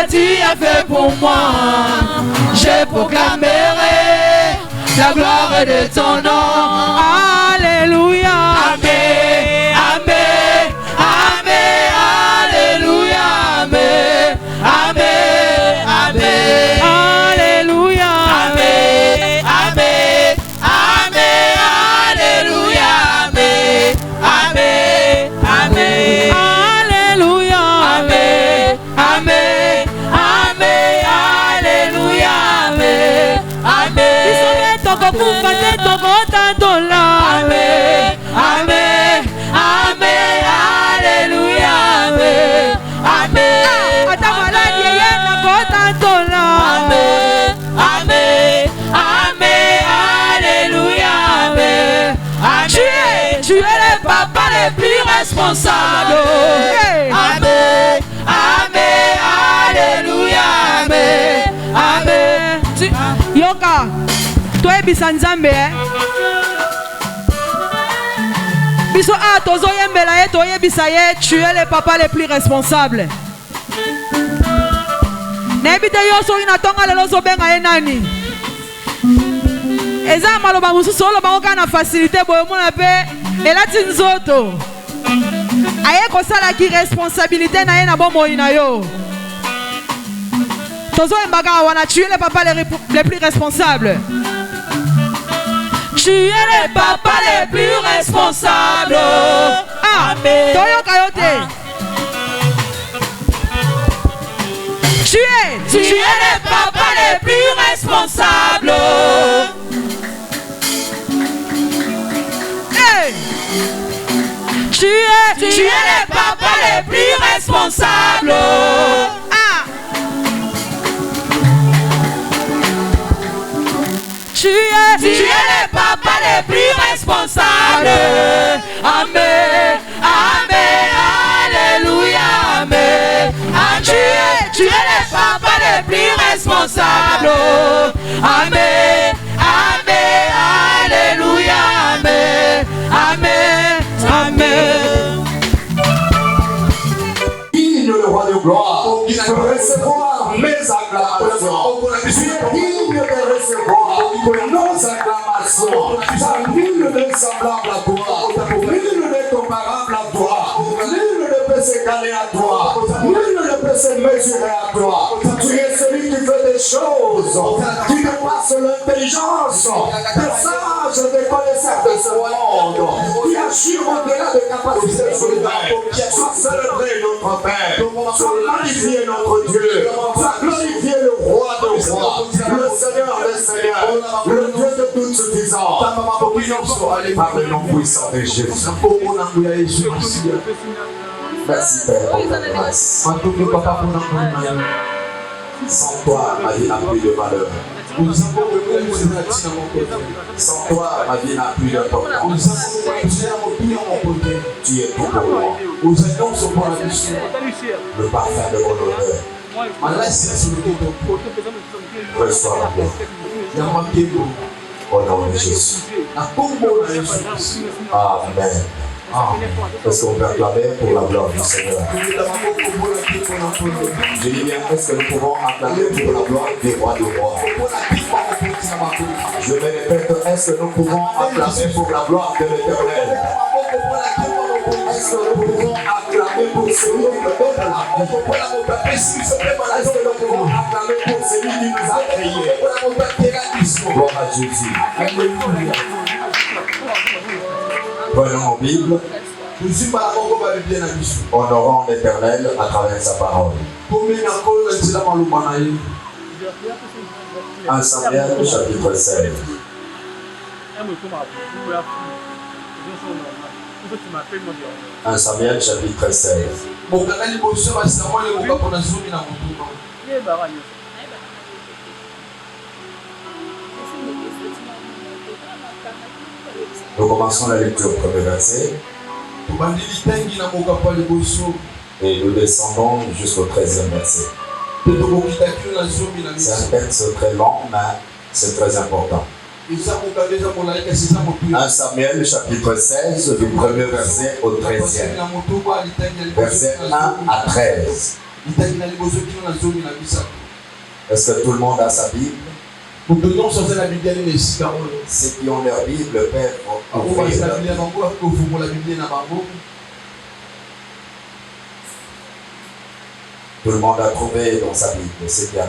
que tu as fait pour moi. Je proclamerai la gloire de ton nom. Alléluia. Amen. Amen. Amen. Alléluia. Amen. Amen. Amen. Alléluia. Amen. Amen. Amen. Alléluia. Amen. Amen. Amen. Alléluia. Amen. Amen. Amen. Alléluia. Amen. Amen. Amen. Amen. Amen. Alléluia. Amen. Amen. Amen. Amen. Alléluia. Amen. Amen. Tu es le papa le plus responsable. Amen. Amen. Alléluia. Amen. Amen. Yoka, toi es Bisanzambe. Biso a tozo yembela ye toye bisaye, tu es le papa le plus responsable. Nebite yo so ina tonga lelo so benga ye nani. Eza maloba mususu lo bango na facilité boyo mona pe elati nzoto. Aye ko sala ki responsabilité na ye na bomo ina yo. Tozo embaga wana tu es le papa le plus responsable. Tu es le papa le plus responsable. Amen. Toyo kayote. Tu es le papa le plus responsable. Hey. Tu es le papa le plus responsable. Tu es le papa le plus responsable. Amen. Amen. Alléluia. Amen. Amen. Tu es le papa le plus responsable. Amen. Amen. Alléluia. Amen. Amen. Amen. Digne le roi de gloire de recevoir mes acclamations. Tu es digne de recevoir nos acclamations. Nul n'est semblable à toi. Nul n'est comparable à toi. Nul ne peut s'égaler à toi. Nul ne peut se mesurer à toi. Tu es celui qui fait des choses qui dépassent l'intelligence des sages, des connaisseurs de ce monde, qui assure au-delà des capacités humaines. Sois célébré notre Père, sois magnifié notre Dieu, sois glorifié le roi de rois, le Seigneur des seigneurs, le Dieu de toute suffisance. Par le nom puissant de Jésus. Merci Père pour ta grâce. Sans toi, ma vie n'a plus de valeur. Sans toi, ma vie n'a plus d'importance. Tu es tout pour moi. Le parfum de mon honneur. Reçois la gloire. Au nom de Jésus. Amen. Est-ce qu'on peut acclamer pour la gloire du Seigneur? Je dis bien, est-ce que nous pouvons acclamer pour la gloire du roi du roi? Je me répète, est-ce que nous pouvons acclamer pour la gloire de l'Éternel? Est-ce que nous pouvons acclamer pour celui qui nous donne la vie? Est-ce que nous pouvons acclamer pour celui qui nous a créés? Gloire à Jésus. Prenons en Bible, honorons l'Éternel à travers sa parole. 1 Samuel chapitre 16. 1 Samuel chapitre 16. Nous commençons la lecture au premier verset et nous descendons jusqu'au 13e verset. C'est un texte très long, mais c'est très important. 1 Samuel chapitre 16 du premier verset au 13e. Verset 1 à 13. Est-ce que tout le monde a sa Bible? Ceux qui ont leur Bible peuvent ouvrir leur Bible. Tout le monde a trouvé dans sa Bible, c'est bien.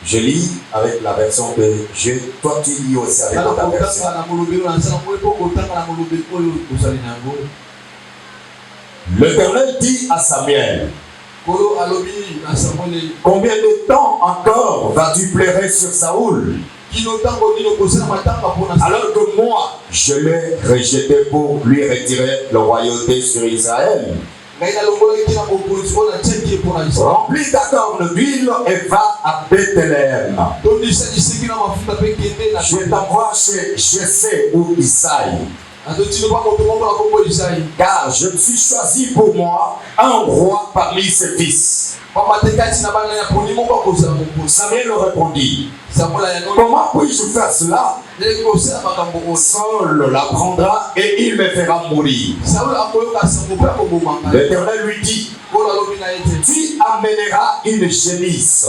Je lis avec la version de Dieu. Toi, tu lis aussi avec ta version. L'Éternel dit à Samuel: combien de temps encore vas-tu pleurer sur Saoul, alors que moi, je l'ai rejeté pour lui retirer la royauté sur Israël? Remplis ta corne d'huile et va à Bethléem. Je t'envoie chez Jessé ou Isaïe, car je me suis choisi pour moi un roi parmi ses fils. Samuel répondit: comment puis-je faire cela? Saul l'apprendra et il me fera mourir. L'Éternel lui dit: tu amèneras une génisse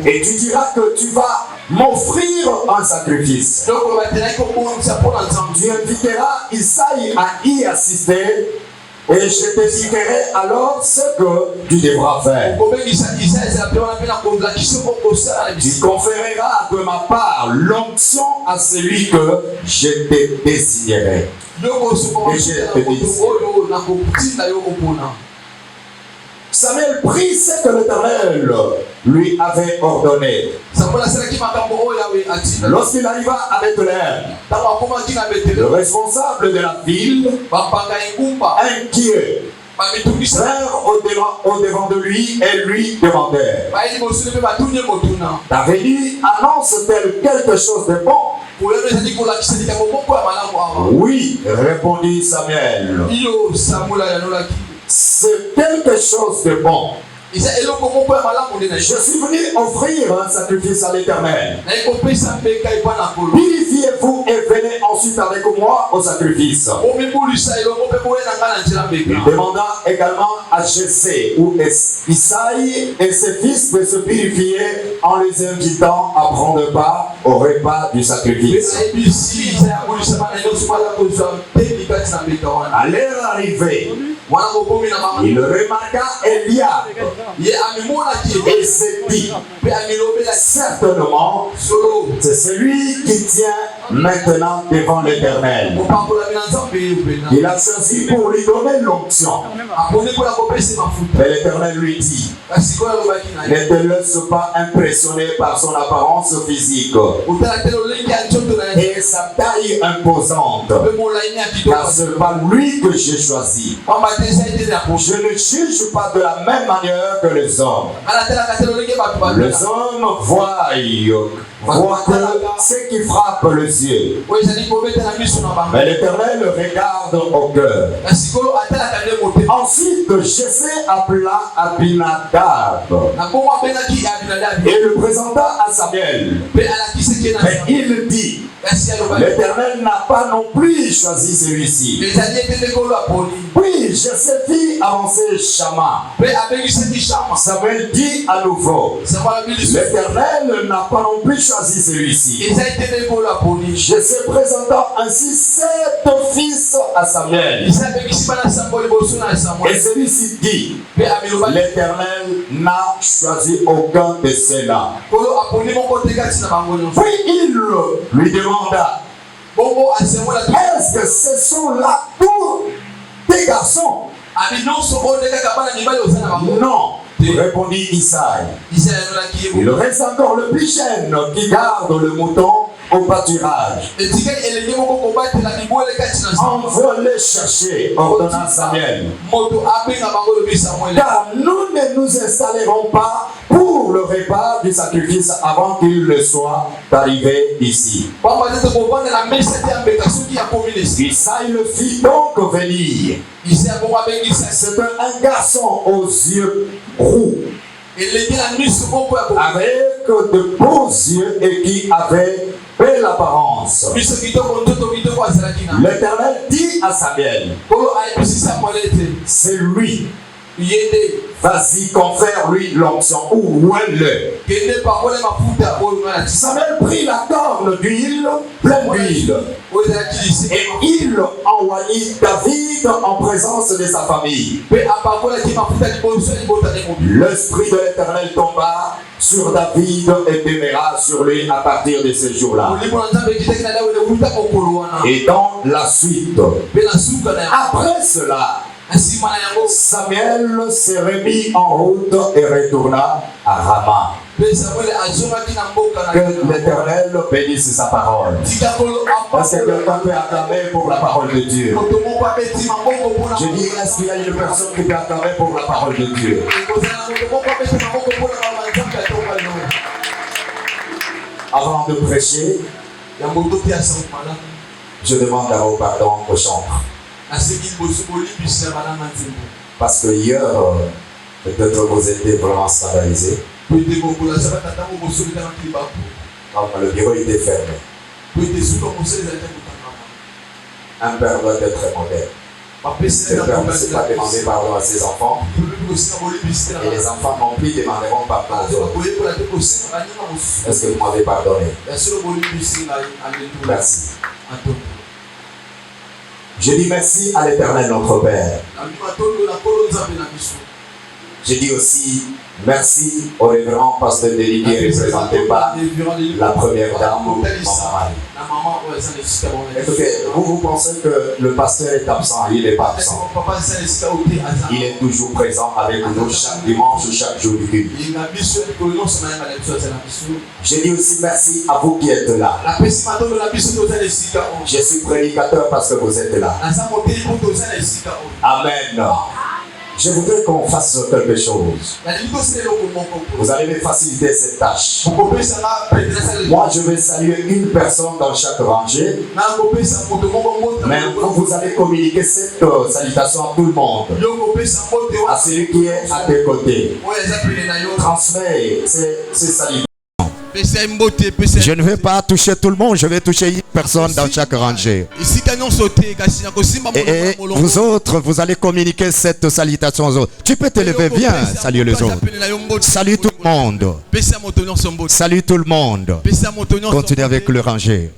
et tu diras que tu vas m'offrir un sacrifice. Tu inviteras Isaïe à y assister et je te dirai alors ce que tu devras faire. Tu conféreras de ma part l'onction à celui que je te désignerai. Et je te désignerai. Samuel prit ce que l'Éternel lui avait ordonné. Lorsqu'il arriva à Bethléem, le responsable de la ville, inquiet, frère au devant de lui et lui demandait: ta venue annonce-t-elle quelque chose de bon? Oui, répondit Samuel, c'est quelque chose de bon. Je suis venu offrir un sacrifice à l'Éternel. Purifiez-vous et venez ensuite avec moi au sacrifice. Il demanda également à Jessé ou Isaïe et ses fils de se purifier en les invitant à prendre part au repas du sacrifice. À l'heure arrivée, il remarqua Eliab et s'est dit: certainement, c'est celui qui tient maintenant devant l'Éternel. Il a choisi pour lui donner l'onction. Mais l'Éternel lui dit: ne te laisse pas impressionner par son apparence physique et sa taille imposante, car ce n'est pas lui que j'ai choisi. Je ne juge pas de la même manière que les hommes. Les hommes voient que ce qui frappe les yeux, mais l'Éternel regarde au cœur. Ensuite, Jessé appela Abinadab et le présenta à Samuel. Mais il dit: l'Éternel n'a pas non plus choisi celui-ci. Puis Jessé fit avancer Shama. Samuel dit à nouveau: l'Éternel n'a pas non plus choisi celui-ci. Jessé présenta ainsi 7 fils à Samuel. Et celui-ci dit: l'Éternel n'a choisi aucun de ceux-là. Puis il lui demanda: est-ce que ce sont là tous tes garçons? Non, répondit Isaïe. Il reste encore le plus jeune qui garde le mouton au pâturage. Envoie-les chercher, ordonna Samuel. Car nous ne nous installerons pas pour le repas du sacrifice avant qu'il ne soit arrivé ici. Isaïe le fit donc venir. C'était un garçon aux yeux roux avec de beaux yeux et qui avait belle apparence. L'Éternel dit à Samuel, c'est lui. Vas-y, confère-lui l'onction ou loin-le. Samuel prit la corne d'huile, pleine d'huile, et il envoyait David en présence de sa famille. L'esprit de l'Éternel tomba sur David et demeura sur lui à partir de ce jour-là. Et dans la suite, après cela, Samuel se remit en route et retourna à Rama. Que l'Éternel bénisse sa parole. Est-ce que quelqu'un peut acclamer pour la parole de Dieu? Je dis, est-ce qu'il y a une personne qui peut acclamer pour la parole de Dieu? Avant de prêcher, je demande d'abord pardon aux chambres. Parce que hier, peut-être vous étiez vraiment scandalisés. Comme le bureau était fermé. Un père doit être modèle. Le père ne s'est pas demandé pardon à ses enfants. Et les enfants non plus demanderont pardon aux autres. Est-ce que vous m'avez pardonné? Merci. Je dis merci à l'Éternel notre Père. Je dis aussi merci au révérend pasteur délégué représenté par la première dame, Maman Marie. Écoutez, vous pensez que le pasteur est absent, il n'est pas absent. Il est toujours présent avec nous chaque dimanche ou chaque jour du culte. Je dis aussi merci à vous qui êtes là. Je suis prédicateur parce que vous êtes là. Amen. Je voudrais qu'on fasse quelque chose. Vous allez me faciliter cette tâche. Moi, je vais saluer une personne dans chaque rangée. Mais vous allez communiquer cette salutation à tout le monde. À celui qui est à tes côtés. Transmets ces salutations. Je ne vais pas toucher tout le monde, je vais toucher une personne dans chaque rangée. Et vous autres, vous allez communiquer cette salutation aux autres. Tu peux te lever, viens, saluer les autres. Salut tout le monde. Salut tout le monde. Continuez avec le rangé.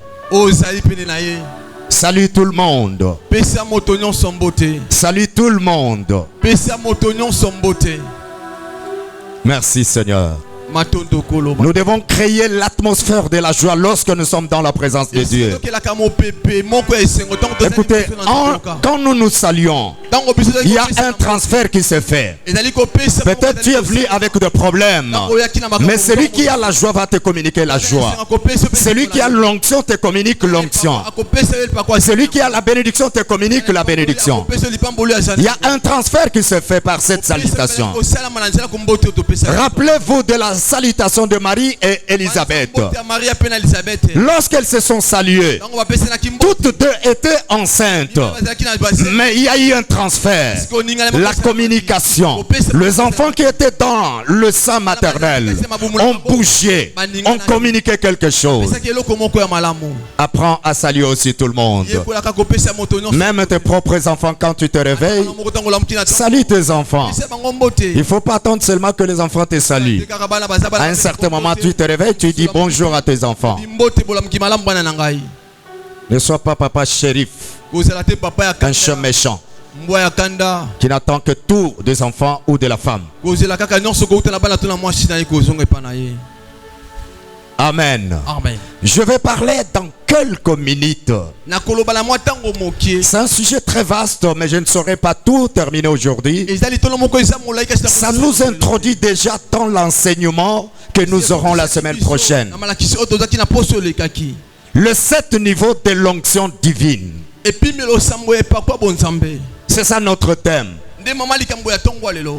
Salut tout le monde. Salut tout le monde. Merci Seigneur. Nous devons créer l'atmosphère de la joie lorsque nous sommes dans la présence de Dieu. Écoutez, quand nous nous saluons, il y a un transfert qui se fait. Peut-être tu es venu avec des problèmes, mais celui qui a la joie va te communiquer la joie. Celui qui a l'onction te communique l'onction. Celui qui a la bénédiction te communique la bénédiction. Il y a un transfert qui se fait par cette salutation. Rappelez-vous de la salutation de Marie et Élisabeth. Lorsqu'elles se sont saluées, toutes deux étaient enceintes, mais il y a eu un transfert, la communication. Les enfants qui étaient dans le sein maternel ont bougé, ont communiqué quelque chose. Apprends à saluer aussi tout le monde. Même tes propres enfants, quand tu te réveilles, salue tes enfants. Il ne faut pas attendre seulement que les enfants te saluent. À un certain moment, tu te réveilles, tu dis bonjour à tes enfants. Ne sois pas papa shérif, un chien méchant qui n'attend que tout des enfants ou de la femme. Amen. Amen. Je vais parler dans quelques minutes. C'est un sujet très vaste, mais je ne saurais pas tout terminer aujourd'hui. Ça nous introduit déjà dans l'enseignement que nous aurons la semaine prochaine. Le 7 niveaux de l'onction divine. C'est ça notre thème.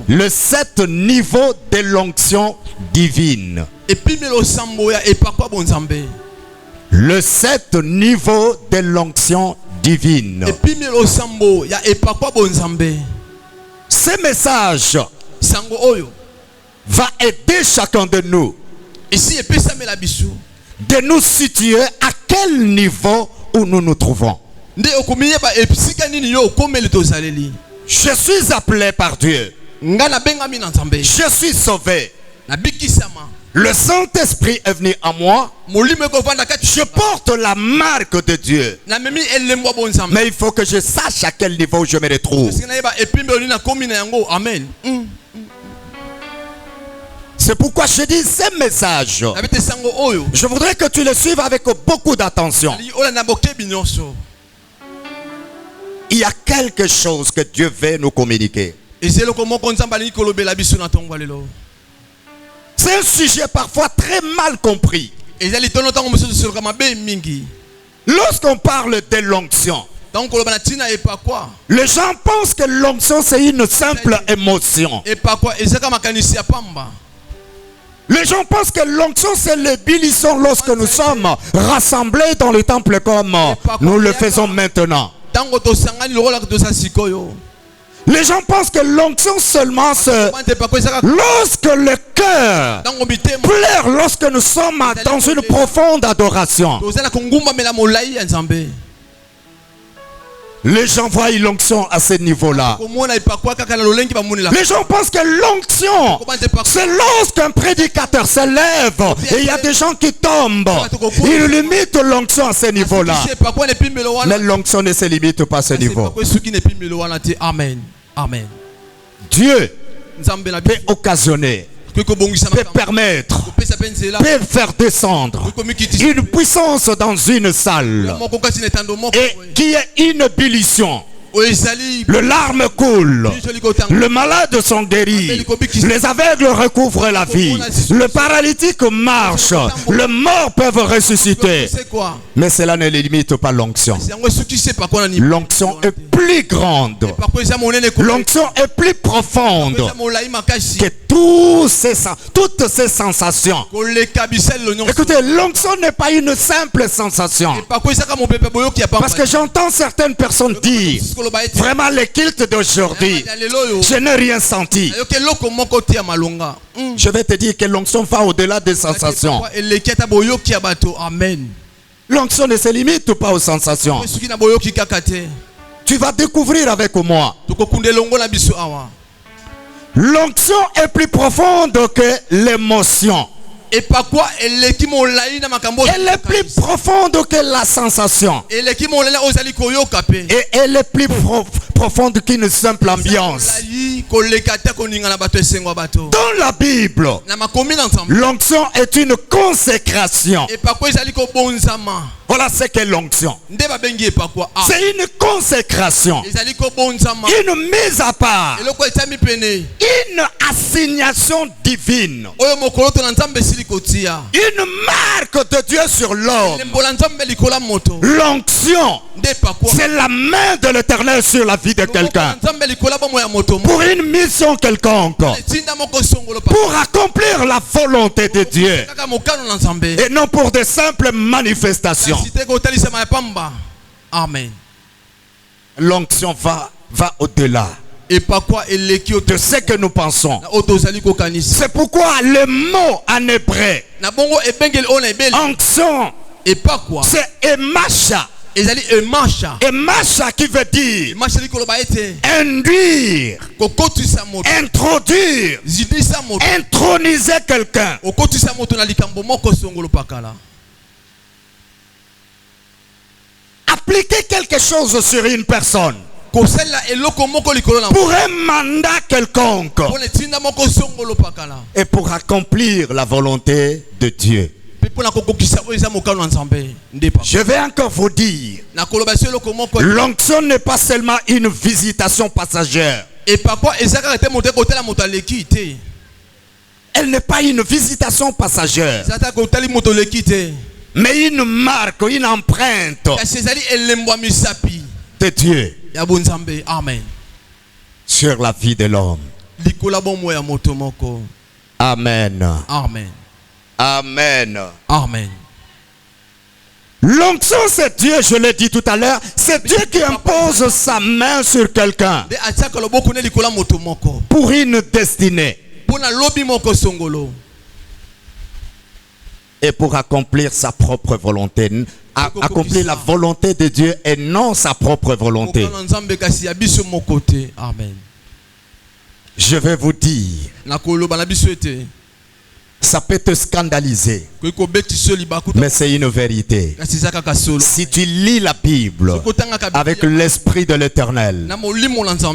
Le 7 niveaux de l'onction divine. Le 7 niveaux de l'onction divine. Ce message va aider chacun de nous Ici, et puis ça met la bisou. de nous situer à quel niveau où nous nous trouvons. Nde okomiye ba episika nini yo okomeli tozaleli. Je suis appelé par Dieu. Nga na bengami na Nzambe. Je suis sauvé. Na bikisama. Le Saint-Esprit est venu à moi. Molime ko vanda kati. Je porte la marque de Dieu. Na memi elemwa bo Nzambe. Mais il faut que je sache à quel niveau je me retrouve. Sina ba epimbe oli na komi na yango. Amen. C'est pourquoi je dis ces messages. Na bete sango oyo. Je voudrais que tu les suives avec beaucoup d'attention. Ali ola na bokebi nyonso. Il y a quelque chose que Dieu veut nous communiquer. C'est un sujet parfois très mal compris. Lorsqu'on parle de l'onction, les gens pensent que l'onction c'est une simple émotion. Les gens pensent que l'onction c'est l'ébullition lorsque nous sommes rassemblés dans le temple comme nous le faisons maintenant. Les gens pensent que l'onction seulement c'est lorsque le cœur pleure, lorsque nous sommes dans une profonde adoration. Les gens voient l'onction à ce niveau-là. Les gens pensent que l'onction, c'est lorsqu'un prédicateur se lève et il y a des gens qui tombent. Ils limitent l'onction à ce niveau-là. Mais l'onction ne se limite pas à ce niveau. Amen. Dieu peut occasionner, peut permettre, peut faire descendre une puissance dans une salle et qui est une ébullition. Le larme coule, le malade sont guéris, les aveugles recouvrent la vie, le paralytique marche, le mort peuvent ressusciter. Mais cela ne limite pas l'onction. L'onction est plus grande, l'onction est plus profonde que toutes ces sensations. Écoutez, l'onction n'est pas une simple sensation. Parce que j'entends certaines personnes dire: vraiment le culte d'aujourd'hui, je n'ai rien senti. Je vais te dire que l'onction va au-delà des sensations. L'onction ne se limite pas aux sensations. Tu vas découvrir avec moi. L'onction est plus profonde que l'émotion. Elle est plus profonde que la sensation. Et elle est plus profonde qu'une simple ambiance. Dans la Bible, l'onction est une consécration. Voilà ce qu'est l'onction. C'est une consécration, une mise à part, une assignation divine, une marque de Dieu sur l'homme. L'onction, c'est la main de l'Éternel sur la vie de quelqu'un, pour une mission quelconque, pour accomplir la volonté de Dieu, et non pour de simples manifestations. Amen. L'onction va au-delà de ce que nous pensons. C'est pourquoi le mot en hébreu onction, c'est emasha. Emasha qui veut dire induire, introduire, introniser quelqu'un. Appliquer quelque chose sur une personne pour un mandat quelconque et pour accomplir la volonté de Dieu. Je vais encore vous dire, l'onction n'est pas seulement une visitation passagère. Elle n'est pas une visitation passagère, mais une marque, une empreinte de Dieu sur la vie de l'homme. Amen. Amen. Amen. Amen. L'onction, c'est Dieu, je l'ai dit tout à l'heure, c'est Dieu qui impose sa main sur quelqu'un pour une destinée. Et pour accomplir sa propre volonté, accomplir la volonté de Dieu et non sa propre volonté. Amen. Je vais vous dire, ça peut te scandaliser, mais c'est une vérité. Si tu lis la Bible avec l'esprit de l'Éternel,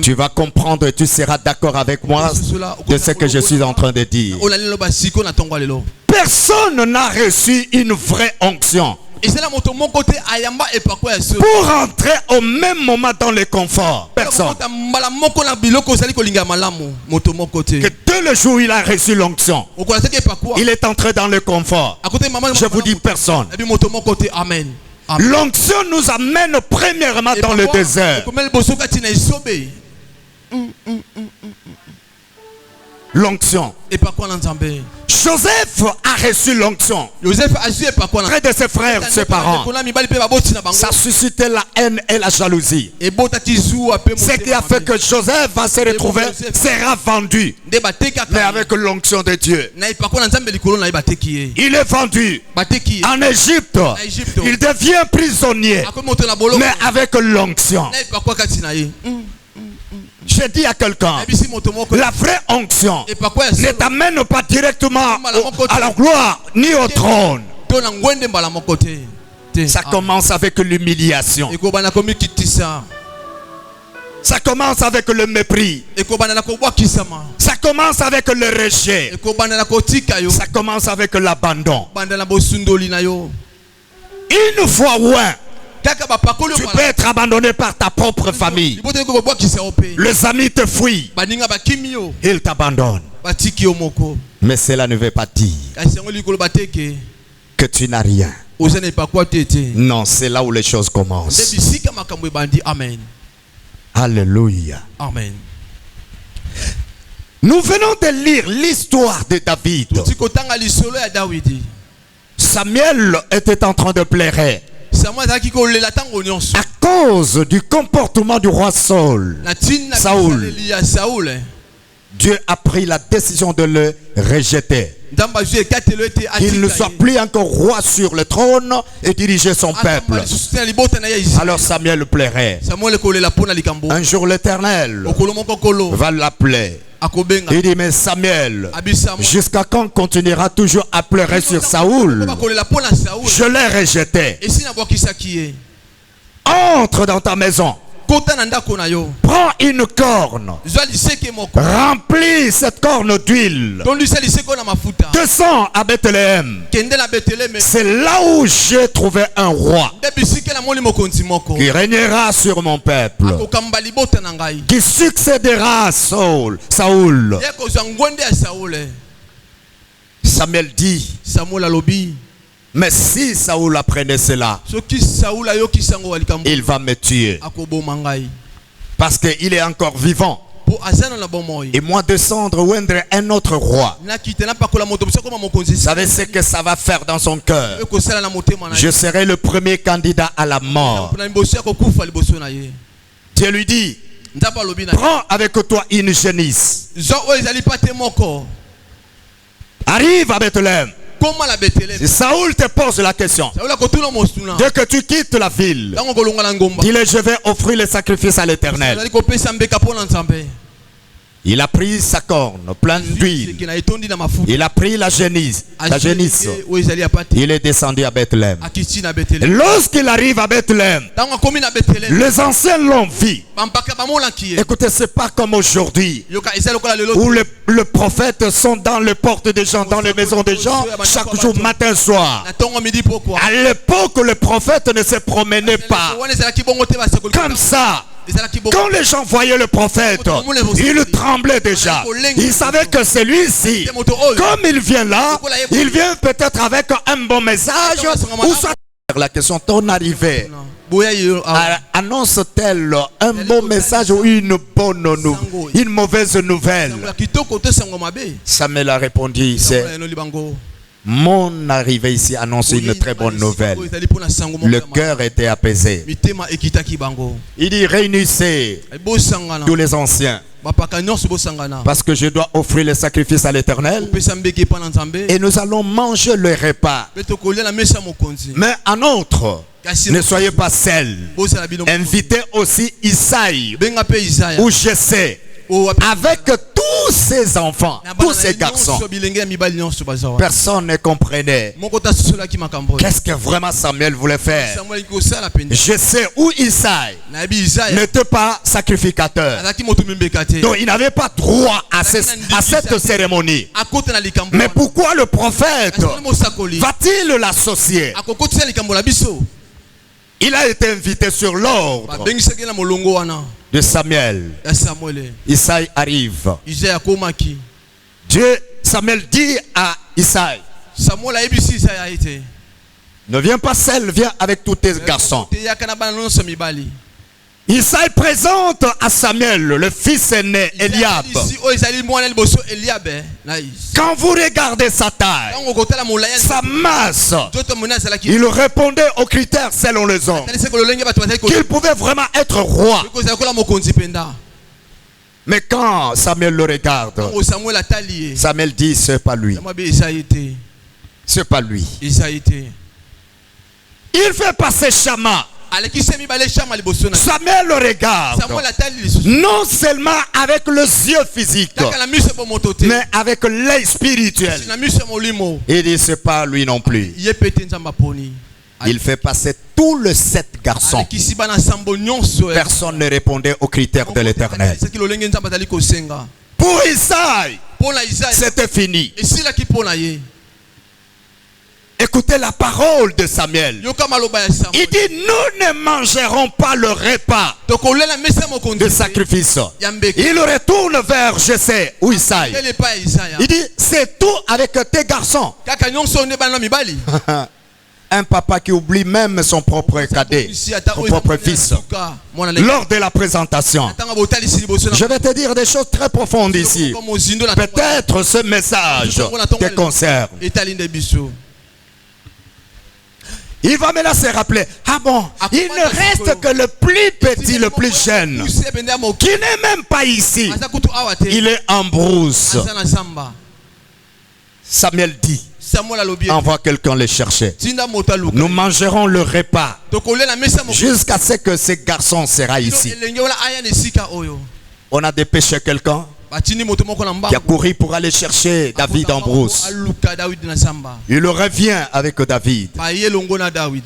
tu vas comprendre et tu seras d'accord avec moi de ce que je suis en train de dire. Personne n'a reçu une vraie onction pour entrer au même moment dans le confort. Personne. Que dès le jour où il a reçu l'onction, il est entré dans le confort. Je vous dis personne. L'onction nous amène premièrement dans le désert. L'onction. Joseph a reçu l'onction près de ses frères, ses parents. Ça suscitait la haine et la jalousie. Ce qui a fait que Joseph va se retrouver, sera vendu. Mais avec l'onction de Dieu, il est vendu en Égypte. Il devient prisonnier, mais avec l'onction. J'ai dit à quelqu'un, la vraie onction ne t'amène pas directement à la gloire ni au trône. Ça commence avec l'humiliation. Ça commence avec le mépris. Ça commence avec le rejet. Ça commence avec l'abandon. Une fois loin, tu peux être abandonné par ta propre famille. Les amis te fuient. Ils t'abandonnent. Mais cela ne veut pas dire que tu n'as rien. Non, c'est là où les choses commencent. Amen. Alléluia. Amen. Nous venons de lire l'histoire de David. Samuel était en train de pleurer à cause du comportement du roi Saul. Dieu a pris la décision de le rejeter. Qu'il ne soit plus encore roi sur le trône et diriger son peuple. Alors Samuel pleurait. Un jour l'Éternel va l'appeler. Il dit, mais Samuel, jusqu'à quand continuera toujours à pleurer sur Saoul? Je l'ai rejeté. Entre dans ta maison. Prends une corne. Remplis cette corne d'huile. Descends à Bethléem. C'est là où j'ai trouvé un roi qui régnera sur mon peuple, qui succédera à Saul. Samuel dit, mais si Saoul apprenait cela, il va me tuer. Parce qu'il est encore vivant. Et moi descendre ou être un autre roi. Vous savez ce que ça va faire dans son cœur? Je serai le premier candidat à la mort. Dieu lui dit, prends avec toi une génisse. Arrive à Bethléem. Si Saoul te pose la question, dès que tu quittes la ville, dis-le, je vais offrir le sacrifice à l'Éternel. Il a pris sa corne pleine d'huile. Il a pris la génisse. Il est descendu à Bethléem. Lorsqu'il arrive à Bethléem, les anciens l'ont vu. Écoutez, c'est pas comme aujourd'hui où les prophètes sont dans les portes des gens, dans les maisons des gens, chaque jour, matin, soir. À l'époque, les prophètes ne se promenaient pas comme ça. Quand les gens voyaient le prophète, ils tremblaient déjà. Ils savaient que celui-ci, comme il vient là, il vient peut-être avec un bon message. Ou soit la question, ton arrivée annonce-t-elle un bon message ou une mauvaise nouvelle? Samuel a répondu, c'est mon arrivée ici annonce une très bonne nouvelle. Le cœur était apaisé. Il dit, réunissez tous les anciens. Parce que je dois offrir le sacrifice à l'Éternel. Et nous allons manger le repas. Mais en outre, ne soyez pas seuls. Invitez aussi Isaïe ou Jessé avec tous ces enfants, tous ces garçons. Personne ne comprenait qu'est-ce que vraiment Samuel voulait faire. Jessé ou Isaïe n'était pas sacrificateur. Donc il n'avait pas droit à cette cérémonie. Mais pourquoi le prophète va-t-il l'associer? Il a été invité sur l'ordre de Samuel. Isaïe arrive. Samuel dit à Isaïe, ne viens pas seul, viens avec tous tes garçons. Isaïe présente à Samuel le fils aîné Eliab. Quand vous regardez sa taille, sa masse, il répondait aux critères selon les hommes, qu'il pouvait vraiment être roi. Mais quand Samuel le regarde, Samuel dit, c'est pas lui. C'est pas lui. Il fait passer Shama. Samuel le regarde, non seulement avec les yeux physiques, mais avec l'œil spirituel. Il dit, c'est pas lui non plus. Il fait passer tous les 7 garçons. Personne ne répondait aux critères de l'Éternel. Pour Isaïe, c'était fini. Écoutez la parole de Samuel. Il dit, nous ne mangerons pas le repas de sacrifice. Il retourne vers Jessé ou Isaïe. Il dit, c'est tout avec tes garçons. Un papa qui oublie même son propre cadet, son propre fils. Lors de la présentation, je vais te dire des choses très profondes ici. Peut-être ce message te concerne. Il va maintenant se rappeler, ah bon, il ne reste que le plus petit, le plus jeune, qui n'est même pas ici. Il est en brousse. Samuel dit, envoie quelqu'un le chercher. Nous mangerons le repas jusqu'à ce que ce garçon sera ici. On a dépêché quelqu'un qui a couru pour aller chercher David en brousse. Il revient avec David.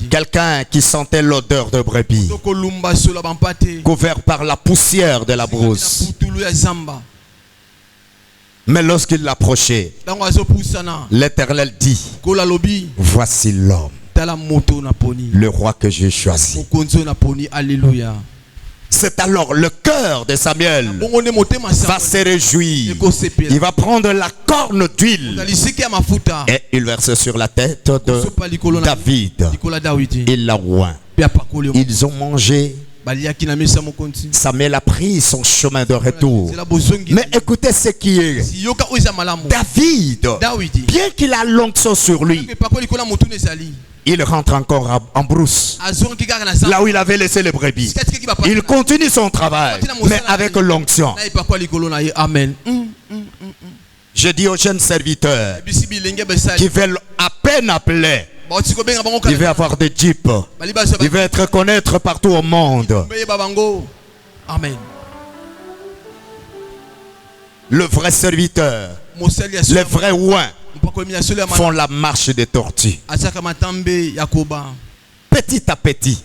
Quelqu'un qui sentait l'odeur de brebis, couvert par la poussière de la brousse. Mais lorsqu'il l'approchait, l'Éternel dit, voici l'homme, le roi que j'ai choisi. Alléluia. C'est alors le cœur de Samuel va se réjouir. Il va prendre la corne d'huile et il verse sur la tête de David. Il l'a oint. Ils ont mangé. Samuel a pris son chemin de retour. Mais écoutez ce qui est. David, bien qu'il a l'onction sur lui, il rentre encore en brousse, là où il avait laissé les brebis. Il continue son travail, mais avec l'onction. Amen. Je dis aux jeunes serviteurs qui veulent à peine appeler, il veut avoir des jeeps, il veut être connaître partout au monde. Amen. Le vrai serviteur, le vrai ouin font la marche des tortues. Petit à petit,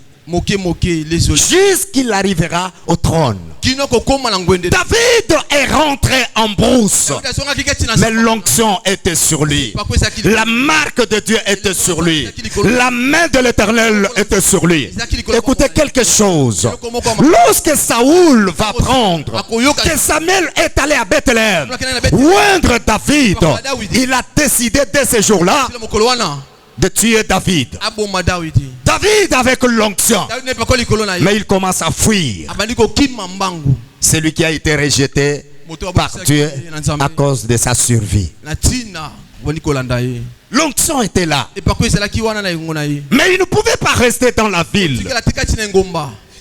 jusqu'il arrivera au trône. David est rentré en brousse, mais l'onction était sur lui. La marque de Dieu était sur lui. La main de l'Éternel était sur lui. Écoutez quelque chose. Lorsque Saoul va apprendre que Samuel est allé à Bethléem oindre David, il a décidé dès ce jour-là de tuer David. David avec l'onction, mais il commence à fuir. C'est lui qui a été rejeté par Dieu à cause de sa survie. L'onction était là, mais il ne pouvait pas rester dans la ville.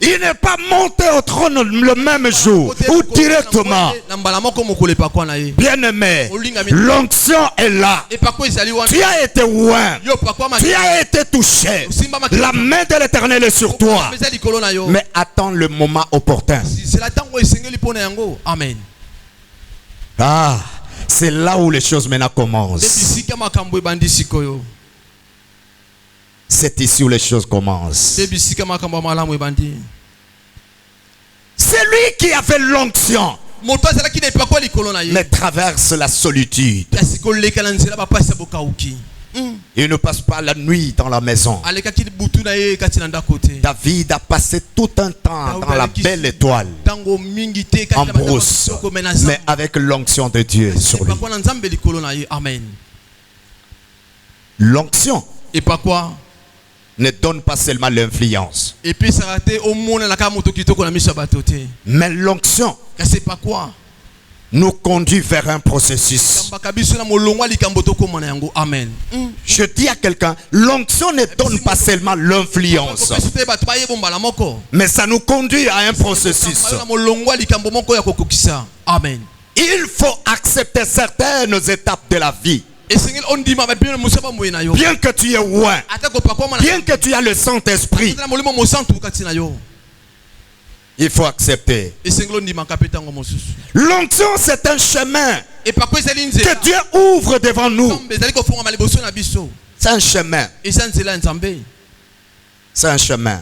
Il n'est pas monté au trône le même jour ou directement. Bien-aimé, l'onction est là. Tu as été loin. Tu as été touché. La main de l'Éternel est sur toi. Mais attends le moment opportun. Amen. Ah, c'est là où les choses maintenant commencent. C'est ici où les choses commencent. C'est lui qui avait l'onction, mais traverse la solitude. Il ne passe pas la nuit dans la maison. David a passé tout un temps dans la belle étoile, en brousse, mais avec l'onction de Dieu sur lui. L'onction ne donne pas seulement l'influence, mais l'onction nous conduit vers un processus. Amen. Je dis à quelqu'un, l'onction ne donne pas seulement l'influence, mais ça nous conduit à un processus. Amen. Il faut accepter certaines étapes de la vie. Bien que tu es loin, bien que tu as le Saint-Esprit, il faut accepter. L'onction, c'est un chemin que Dieu ouvre devant nous. C'est un chemin. C'est un chemin.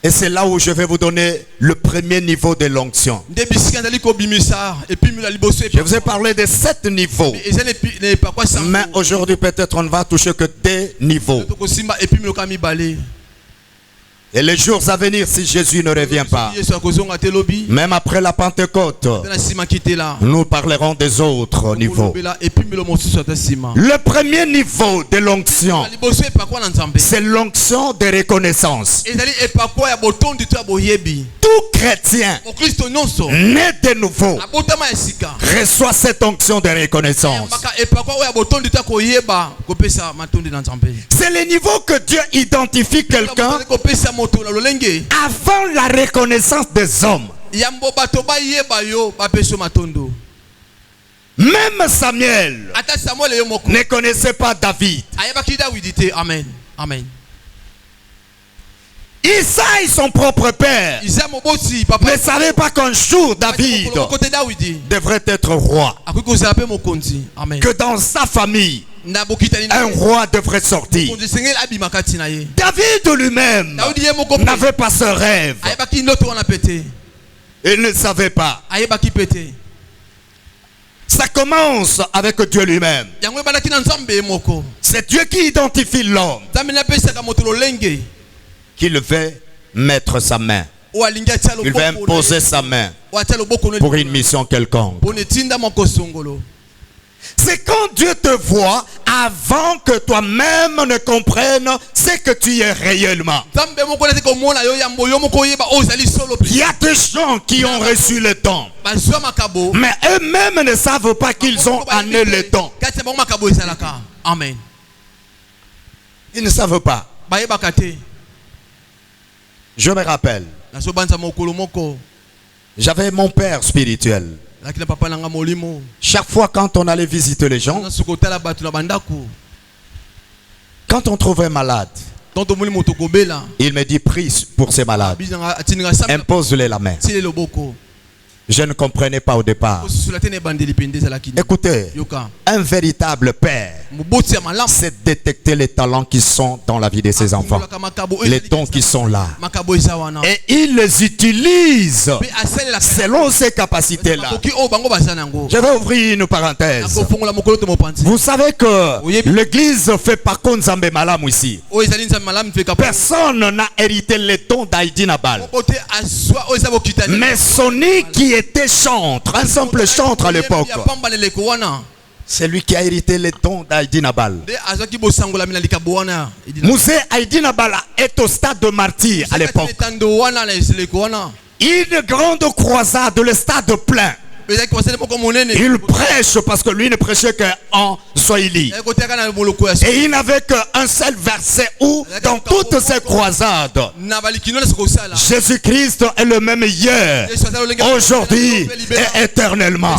Et c'est là où je vais vous donner le premier niveau de l'onction. Je vous ai parlé de 7 niveaux. Mais aujourd'hui, peut-être on ne va toucher que 2 niveaux. Et les jours à venir, si Jésus ne revient pas, même après la Pentecôte, nous parlerons des autres niveaux. Le premier niveau de l'onction, c'est l'onction de reconnaissance. Tout chrétien né de nouveau reçoit cette onction de reconnaissance. C'est le niveau que Dieu identifie quelqu'un avant la reconnaissance des hommes. Même Samuel ne connaissait pas David. Amen. Amen. Isaïe, son propre père, ne savait pas qu'un jour David devrait être roi. Que dans sa famille, un roi devrait sortir. David lui-même n'avait pas ce rêve. Il ne savait pas. Ça commence avec Dieu lui-même. C'est Dieu qui identifie l'homme, qu'il veut mettre sa main. Il veut imposer sa main pour une mission quelconque. C'est quand Dieu te voit avant que toi-même ne comprennes ce que tu es réellement. Il y a des gens qui ont reçu le don, mais eux-mêmes ne savent pas qu'ils ont en eux le don. Amen. Ils ne savent pas. Je me rappelle, j'avais mon père spirituel. Chaque fois quand on allait visiter les gens, quand on trouvait malade, il me dit prie pour ces malades, impose-les la main. Je ne comprenais pas au départ. Écoutez, un véritable père sait détecter les talents qui sont dans la vie de ses enfants, les dons qui sont là, et il les utilise selon ces capacités-là. Je vais ouvrir une parenthèse. Vous savez que l'église fait par contre Nzambe Malamu ici. Personne n'a hérité les dons d'Aïdi Nabal, mais Sony qui était chantre, un simple chantre à l'époque, c'est lui qui a hérité les dons d'Aïdi Nabal. Mousé Aïdi Nabal est au stade de martyr à l'époque. Une grande croisade, le stade plein. Il prêche parce que lui ne prêchait qu'en Swahili. Et il n'avait qu'un seul verset où, dans toutes ses croisades, Jésus-Christ est le même hier, aujourd'hui et éternellement.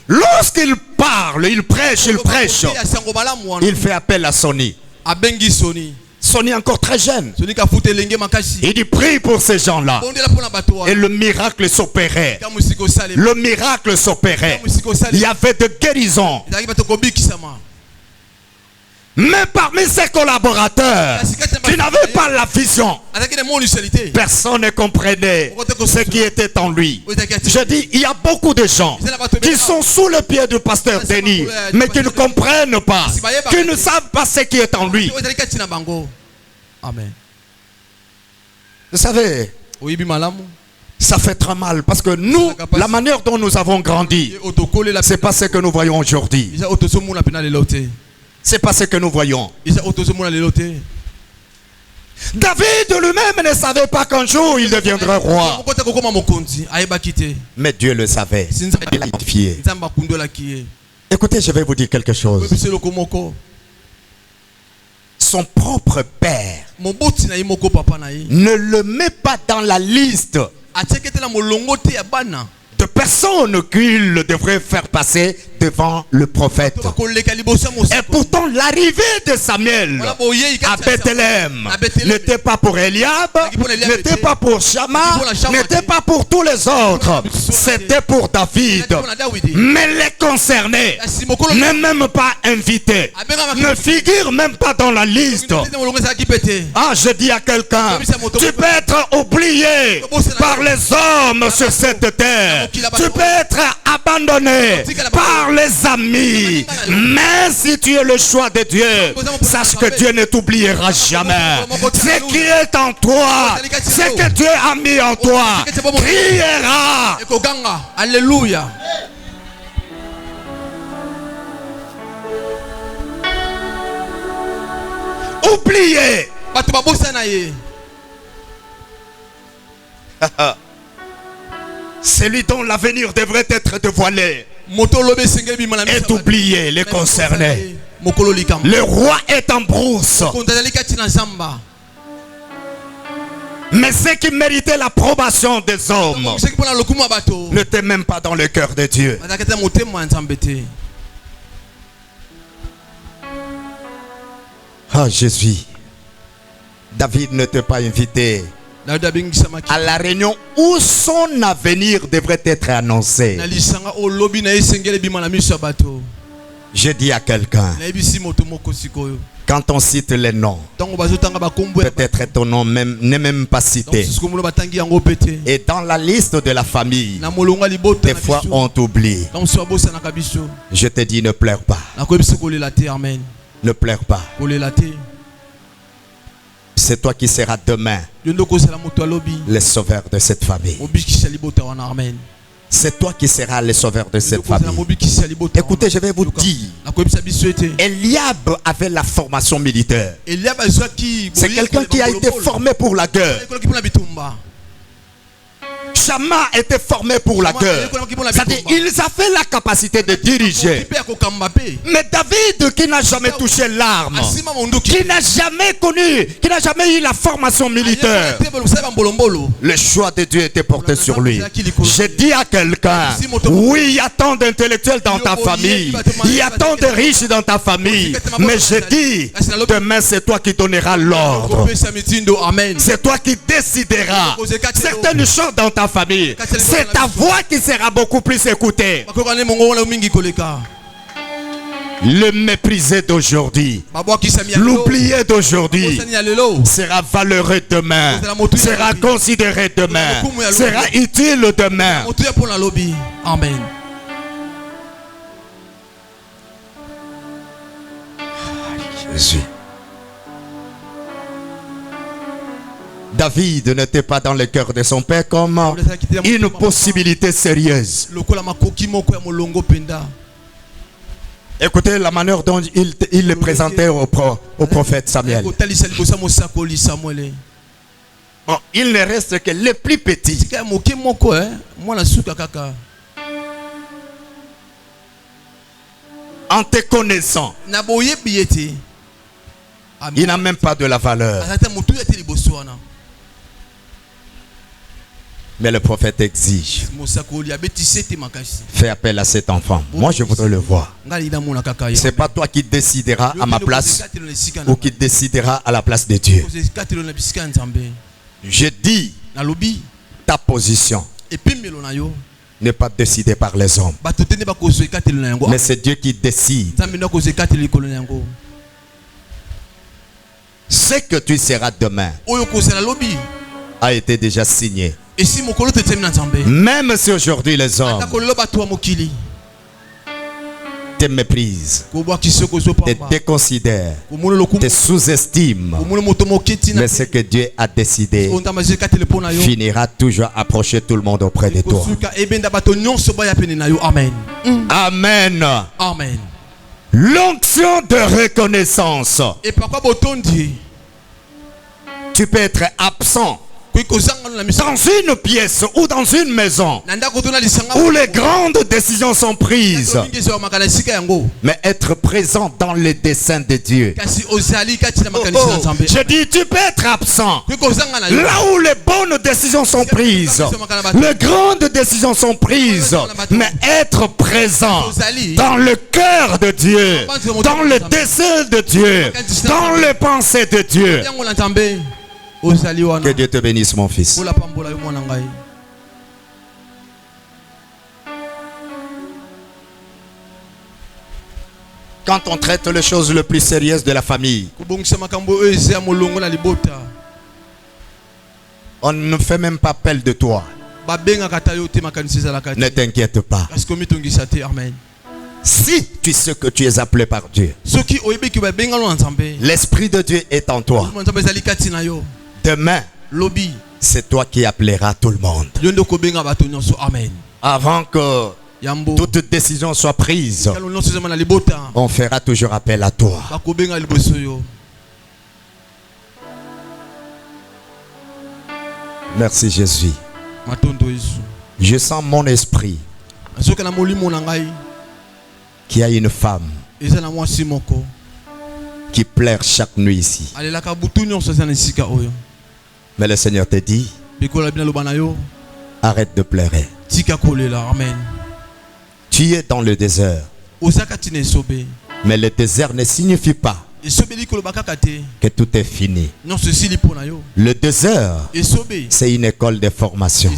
Lorsqu'il parle, il prêche, il fait appel à Sony. Sony encore très jeune. Il dit prie pour ces gens-là. Et le miracle s'opérait. Le miracle s'opérait. Il y avait de guérisons. Mais parmi ses collaborateurs qui n'avaient pas la vision, personne ne comprenait ce qui était en lui. Je dis, il y a beaucoup de gens qui sont sous le pied du pasteur Denis, mais qui ne comprennent pas, qui ne savent pas ce qui est en lui. Amen. Vous savez, ça fait très mal parce que nous, la manière dont nous avons grandi, c'est pas ce que nous voyons aujourd'hui. C'est pas ce que nous voyons. David lui-même ne savait pas qu'un jour il deviendrait roi. Mais Dieu le savait. Il l'a identifié. Écoutez, je vais vous dire quelque chose. Son propre père ne le met pas dans la liste de personnes qu'il devrait faire passer devant le prophète. Et pourtant l'arrivée de Samuel à Bethléem n'était pas pour Eliab, n'était pas pour Shammah, n'était pas pour tous les autres. C'était pour David. Mais les concernés n'est même pas invités, ne figurent même pas dans la liste. Ah, je dis à quelqu'un, tu peux être oublié par les hommes sur cette terre. Tu peux être abandonné par les amis. Mais si tu es le choix de Dieu, sache que Dieu ne t'oubliera jamais. Ce qui est en toi, ce que Dieu a mis en toi, criera. Alléluia. Oublié. Celui dont l'avenir devrait être dévoilé est oublié, les concernés. Le roi est en brousse. Mais ceux qui méritaient l'approbation des hommes n'étaient même pas dans le cœur de Dieu. Ah, Jésus. David n'était pas invité à la réunion où son avenir devrait être annoncé. Je dis à quelqu'un, quand on cite les noms, peut-être ton nom n'est même pas cité. Et dans la liste de la famille, des fois on t'oublie. Je te dis, ne pleure pas. Ne pleure pas. C'est toi qui seras demain le sauveur de cette famille. C'est toi qui seras le sauveur de cette famille. Écoutez, je vais vous dire, Eliab avait la formation militaire. C'est quelqu'un qui a été formé pour la guerre. Shammah était formé pour la guerre. C'est-à-dire, ils avaient la capacité de diriger. Mais David, qui n'a jamais touché l'arme, qui n'a jamais connu, qui n'a jamais eu la formation militaire, le choix de Dieu était porté sur lui. Je dis à quelqu'un, oui, il y a tant d'intellectuels dans ta famille, il y a tant de riches dans ta famille, mais je dis, demain c'est toi qui donneras l'ordre. C'est toi qui décideras certaines choses dans ta famille. C'est ta voix qui sera beaucoup plus écoutée. Le méprisé d'aujourd'hui, l'oublié d'aujourd'hui sera valeureux demain, sera considéré demain, sera utile demain. Amen. Jésus. David n'était pas dans le cœur de son père comme une possibilité sérieuse. Écoutez la manière dont il le présentait au prophète Samuel. Bon, il ne reste que les plus petits. en te connaissant, il n'a même pas de la valeur. Mais le prophète exige. Fais appel à cet enfant. Moi, je voudrais le voir. Ce n'est pas toi qui décideras à ma place ou qui décideras à la place de Dieu. Je dis, ta position n'est pas décidée par les hommes. Mais c'est Dieu qui décide. Ce que tu seras demain a été déjà signé. Même si aujourd'hui les hommes te méprisent, te déconsidèrent, te sous-estiment, mais ce que Dieu a décidé finira toujours à approcher tout le monde auprès de toi. Amen. Amen. L'onction de reconnaissance. Tu peux être absent dans une pièce ou dans une maison où les grandes décisions sont prises, mais être présent dans les desseins de Dieu. Je dis, tu peux être absent là où les bonnes décisions sont prises, les grandes décisions sont prises, mais être présent dans le cœur de Dieu, dans le dessein de Dieu, dans les pensées de Dieu. Que Dieu te bénisse, mon fils. Quand on traite les choses les plus sérieuses de la famille, on ne fait même pas appel de toi. Ne t'inquiète pas. Si tu sais que tu es appelé par Dieu, l'Esprit de Dieu est en toi. Demain, c'est toi qui appelleras tout le monde. Avant que toute décision soit prise, on fera toujours appel à toi. Merci Jésus. Je sens mon esprit qu'il y a une femme qui pleure chaque nuit ici. Mais le Seigneur te dit, arrête de pleurer. Tu es dans le désert. Mais le désert ne signifie pas que tout est fini. Le désert, c'est une école de formation.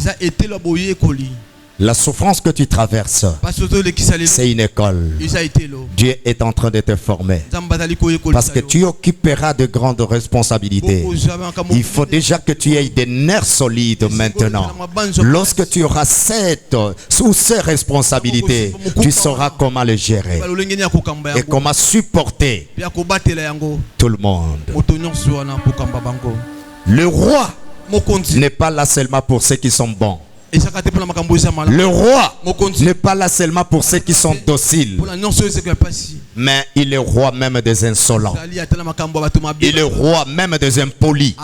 La souffrance que tu traverses, c'est une école. Dieu est en train de te former. Parce que tu occuperas de grandes responsabilités. Il faut déjà que tu aies des nerfs solides maintenant. Lorsque tu auras sous ces responsabilités, tu sauras comment les gérer. Et comment supporter tout le monde. Le roi n'est pas là seulement pour ceux qui sont bons. Le roi n'est pas là seulement pour ceux qui sont dociles, mais il est roi même des insolents. Il est roi même des impolis.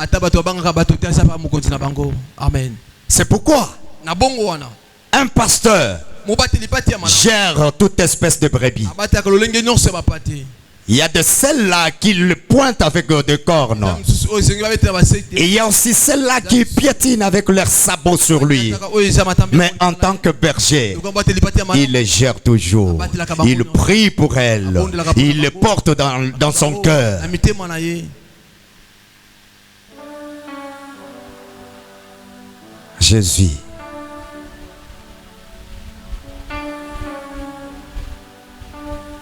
C'est pourquoi un pasteur gère toute espèce de brebis. Il y a de celles-là qui le pointent avec des cornes. Et il y a aussi celles-là qui piétinent avec leurs sabots sur lui. Mais en tant que berger, il les gère toujours. Il prie pour elles. Il les porte dans son cœur. Jésus.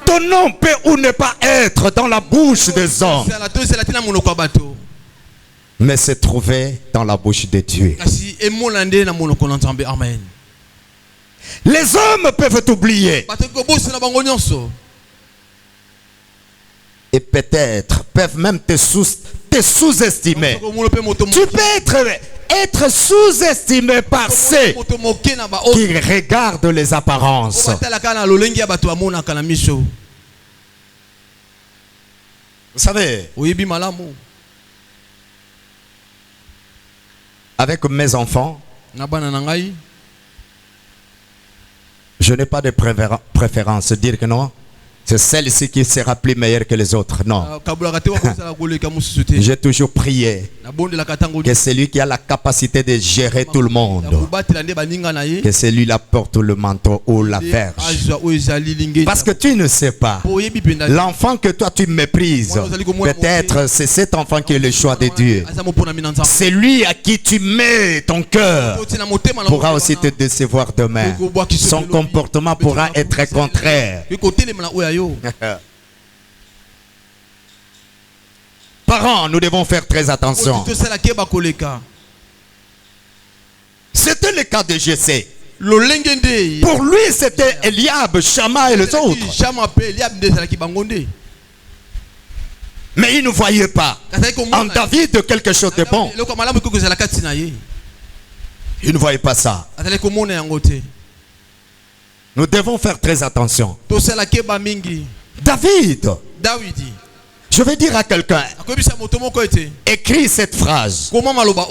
Ton nom peut ou ne pas être dans la bouche des hommes, mais se trouver dans la bouche de Dieu. Les hommes peuvent t'oublier et peut-être peuvent même te sous-estimer. Tu peux être sous-estimé par ceux qui regardent les apparences. Vous savez, avec mes enfants, je n'ai pas de préférence. Dire que non, C'est celle-ci qui sera plus meilleure que les autres. Non. J'ai toujours prié que celui qui a la capacité de gérer tout le monde, que celui-là porte le manteau ou la verge. Parce que tu ne sais pas. L'enfant que toi tu méprises, peut-être c'est cet enfant qui est le choix de Dieu. C'est lui à qui tu mets ton cœur pourra aussi te décevoir demain. Son comportement pourra être contraire. Parents, nous devons faire très attention. C'était le cas de Jessé. Pour lui, c'était Eliab, Shama et les autres. Mais il ne voyait pas en David quelque chose de bon. Il ne voyait pas ça. Nous devons faire très attention. David, je vais dire à quelqu'un, écris cette phrase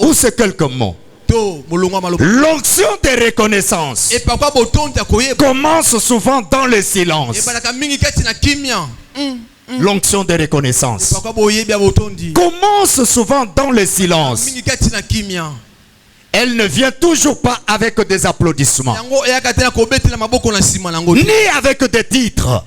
ou ces quelques mots. L'onction de reconnaissance commence souvent dans le silence. L'onction de reconnaissance commence souvent dans le silence. Elle ne vient toujours pas avec des applaudissements, ni avec des titres.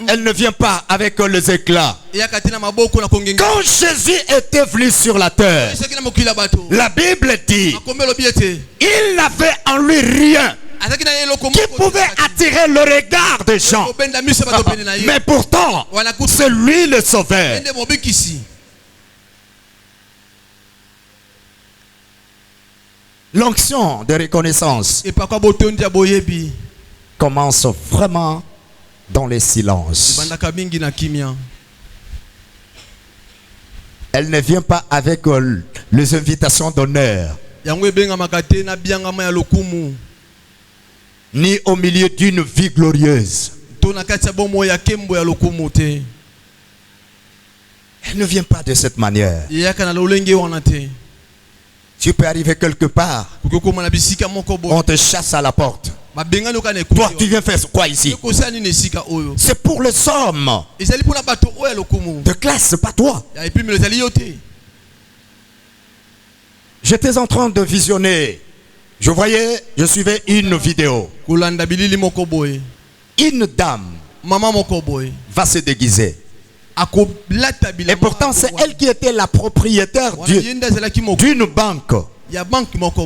Elle ne vient pas avec les éclats. Quand Jésus était venu sur la terre, la Bible dit, il n'avait en lui rien qui pouvait attirer le regard des gens. Mais pourtant, c'est lui le sauveur. L'onction de reconnaissance commence vraiment dans les silences. Elle ne vient pas avec les invitations d'honneur, ni au milieu d'une vie glorieuse. Elle ne vient pas de cette manière. Tu peux arriver quelque part, on te chasse à la porte. Toi, tu viens faire quoi ici? C'est pour les hommes de classe, pas toi. J'étais en train de visionner. Je suivais une vidéo. Une dame va se déguiser. Et pourtant, c'est elle qui était la propriétaire d'une banque.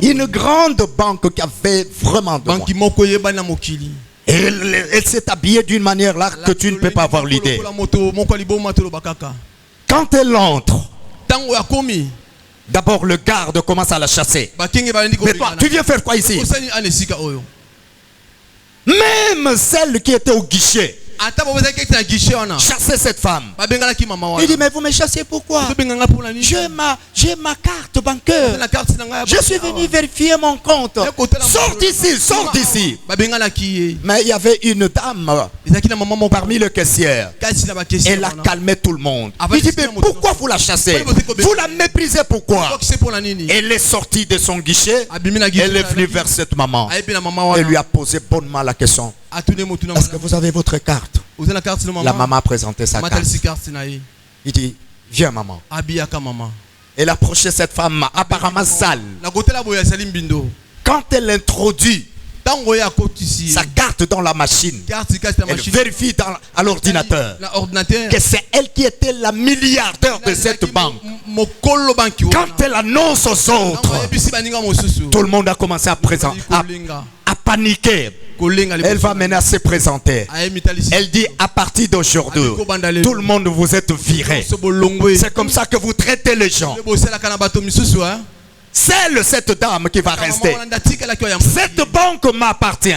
Une grande banque qui avait vraiment de moi. Et elle s'est habillée d'une manière là que tu ne peux pas avoir l'idée. Quand elle entre, d'abord le garde commence à la chasser. Mais toi, tu viens faire quoi ici? Même celle qui était au guichet chasser cette femme. Il dit, mais vous me chassez pourquoi? J'ai ma carte bancaire. Je suis venu vérifier mon compte. Sors d'ici, sors d'ici. Mais il y avait une dame parmi les caissières. Elle a calmé tout le monde. Il dit, mais pourquoi vous la chassez? Vous la méprisez pourquoi? Elle est sortie de son guichet. Elle est venue vers cette maman. Elle lui a posé bonnement la question. Est-ce que vous avez votre carte? La maman a présenté sa carte. Il dit, viens maman. Elle approchait cette femme apparemment sale. Quand elle introduit sa carte dans la machine, elle vérifie à l'ordinateur que c'est elle qui était la milliardaire de cette banque. Quand elle annonce aux autres, tout le monde a commencé à paniquer. Elle va maintenant se présenter. Elle dit, à partir d'aujourd'hui, tout le monde vous êtes viré. C'est comme ça que vous traitez les gens. C'est cette dame qui va rester. Cette banque m'appartient.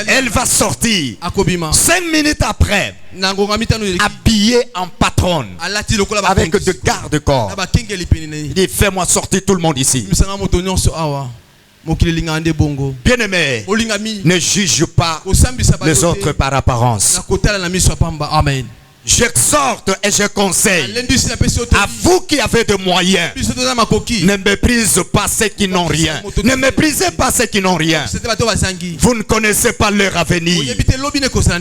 Elle va sortir 5 minutes après, habillée en patronne, avec de garde-corps. Il dit, fais-moi sortir tout le monde ici. Bien-aimé, ne juge pas les autres par apparence. Amen. J'exhorte et je conseille à vous qui avez des moyens, ne méprisez pas ceux qui n'ont rien. Ne méprisez pas ceux qui n'ont rien. Vous ne connaissez pas leur avenir.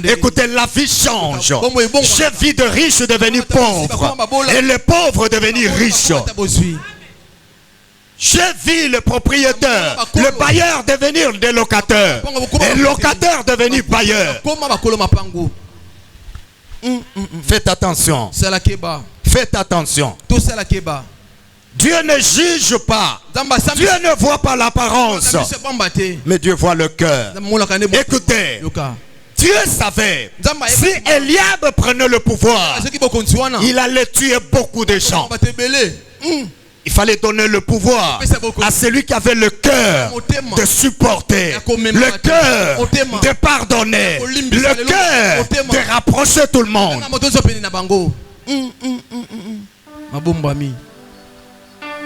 Écoutez, la vie change. J'ai vu de riches devenir pauvres et les pauvres devenir riches. J'ai vu le propriétaire, le bailleur devenir des locataires et le locataire devenir bailleur. Faites attention. Faites attention. Dieu ne juge pas. Dieu ne voit pas l'apparence, mais Dieu voit le cœur. Écoutez, Dieu savait, si Eliab prenait le pouvoir, il allait tuer beaucoup de gens. Il fallait donner le pouvoir à celui qui avait le cœur de supporter, le cœur de pardonner, le cœur de rapprocher tout le monde.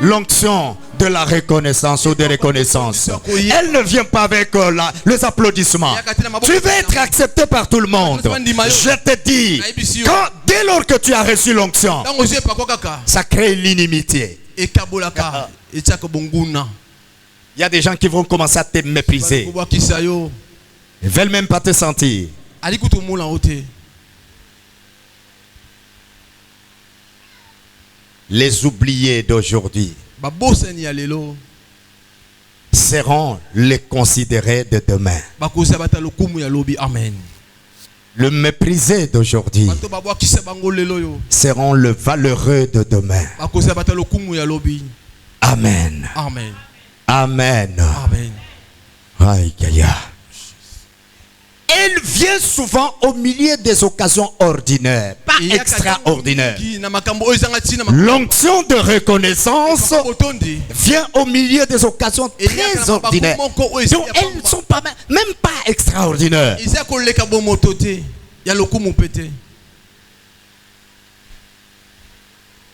L'onction de la reconnaissance ou de reconnaissance, elle ne vient pas avec les applaudissements. Tu veux être accepté par tout le monde. Je te dis, dès lors que tu as reçu l'onction, ça crée l'inimitié. Il y a des gens qui vont commencer à te mépriser. Ils ne veulent même pas te sentir. Les oubliés d'aujourd'hui seront les considérés de demain. Le méprisé d'aujourd'hui seront le valeureux de demain. Amen. Amen. Amen. Amen. Aïe, aïe, aïe. Elle vient souvent au milieu des occasions ordinaires, pas extraordinaires. L'onction de reconnaissance vient au milieu des occasions très ordinaires. Donc elles ne sont pas, même pas extraordinaires.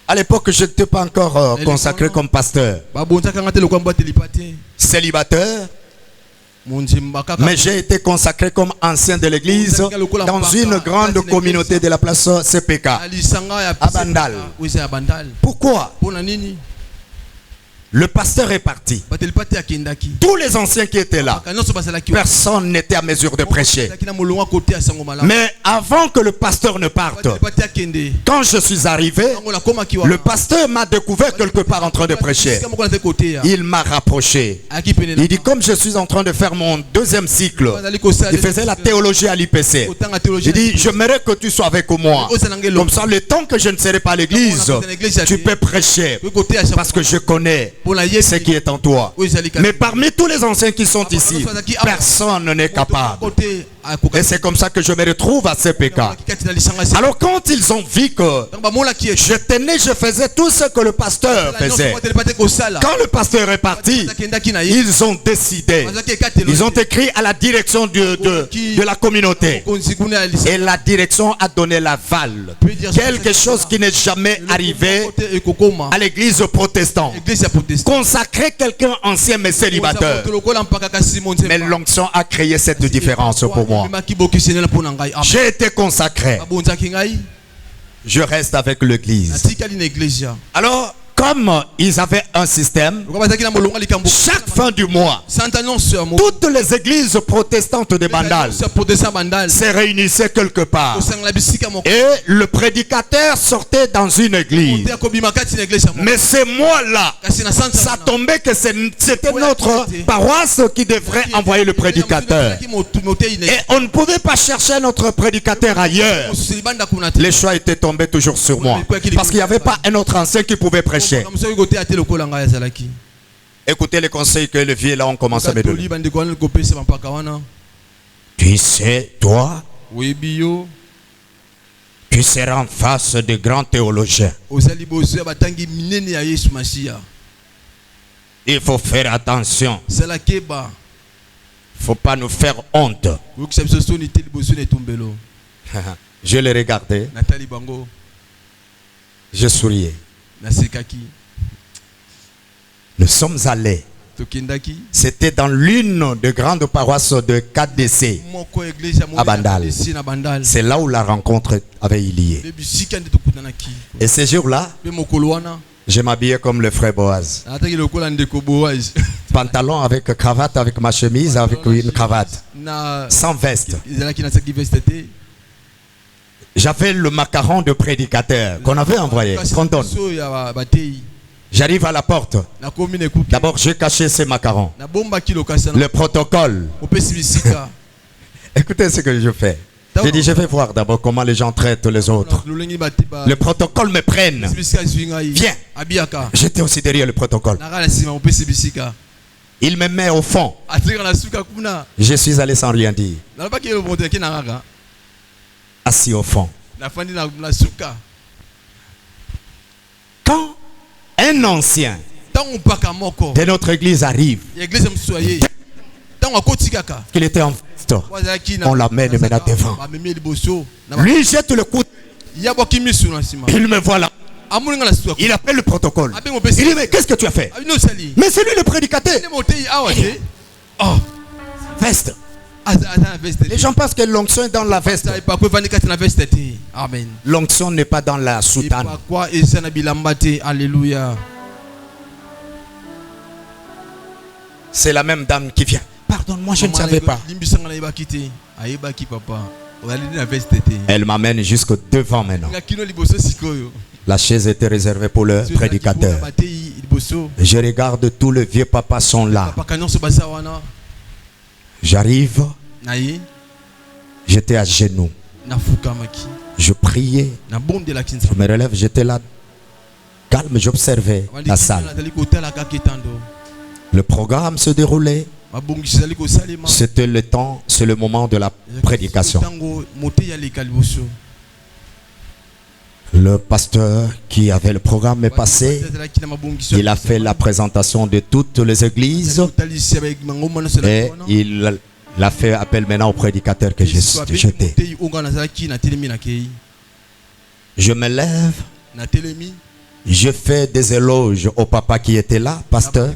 À l'époque, je n'étais pas encore consacré comme pasteur. Célibataire. Mais j'ai été consacré comme ancien de l'église dans une grande communauté de la place CPK à Bandal. Pourquoi? Le pasteur est parti. Tous les anciens qui étaient là, personne n'était à mesure de prêcher. Mais avant que le pasteur ne parte, quand je suis arrivé, le pasteur m'a découvert quelque part en train de prêcher. Il m'a rapproché. Il dit, comme je suis en train de faire mon deuxième cycle, il faisait la théologie à l'IPC. Il dit, j'aimerais que tu sois avec moi. Comme ça, le temps que je ne serai pas à l'église, tu peux prêcher. Parce que je connais ce qui est en toi. Mais parmi tous les anciens qui sont ici, personne n'est capable. Et c'est comme ça que je me retrouve à CPK. Alors quand ils ont vu que je tenais, je faisais tout ce que le pasteur faisait. Quand le pasteur est parti, ils ont décidé. Ils ont écrit à la direction de la communauté. Et la direction a donné l'aval. Quelque chose qui n'est jamais arrivé à l'église protestante. Consacrer quelqu'un ancien mais célibataire. Mais l'onction a créé cette différence pour moi. J'ai été consacré. Je reste avec l'église. Alors, comme ils avaient un système, chaque fin du mois, toutes les églises protestantes de Bandal se réunissaient quelque part. Et le prédicateur sortait dans une église. Mais ces mois-là, ça tombait que c'était notre paroisse qui devrait envoyer le prédicateur. Et on ne pouvait pas chercher notre prédicateur ailleurs. Les choix étaient tombés toujours sur moi. Parce qu'il n'y avait pas un autre ancien qui pouvait prêcher. Écoutez les conseils que les vieux là ont commencé à me donner. Tu sais, toi, tu seras en face de grands théologiens. Il faut faire attention. Il ne faut pas nous faire honte. Je les regardais. Je souriais. Nous sommes allés C'était dans l'une des grandes paroisses de KDC à Bandal. C'est là où la rencontre avait eu lieu. Et ce jour-là, je m'habillais comme le frère Boaz. Pantalon avec cravate, avec ma chemise, avec une cravate. Sans veste. J'avais le macaron de prédicateur qu'on avait envoyé, qu'on donne. J'arrive à la porte. D'abord, j'ai caché ces macarons. Le protocole. Écoutez ce que je fais. J'ai dit, je vais voir d'abord comment les gens traitent les autres. Le protocole me prenne. Viens. J'étais aussi derrière le protocole. Il me met au fond. Je suis allé sans rien dire. Assis au fond. Quand un ancien de notre église arrive, qu'il était en fête, on l'amène maintenant devant. Lui jette le coup. Il me voit là. Il appelle le protocole. Il dit, mais qu'est-ce que tu as fait? Mais c'est lui le prédicateur. Veste. Les gens pensent que l'onction est dans la veste. L'onction n'est pas dans la soutane. C'est la même dame qui vient. Pardonne-moi, je ne savais pas. Elle m'amène jusque devant maintenant. La chaise était réservée pour le prédicateur. Je regarde, tous les vieux papas sont là. J'arrive. J'étais à genoux. Je priais. Je me relève, j'étais là. Calme, j'observais la salle. Le programme se déroulait. C'était le temps, c'est le moment de la prédication. Le pasteur qui avait le programme est passé. Il a fait la présentation de toutes les églises. Et il a fait appel maintenant au prédicateur que j'étais. Je me lève. Je fais des éloges au papa qui était là, pasteur,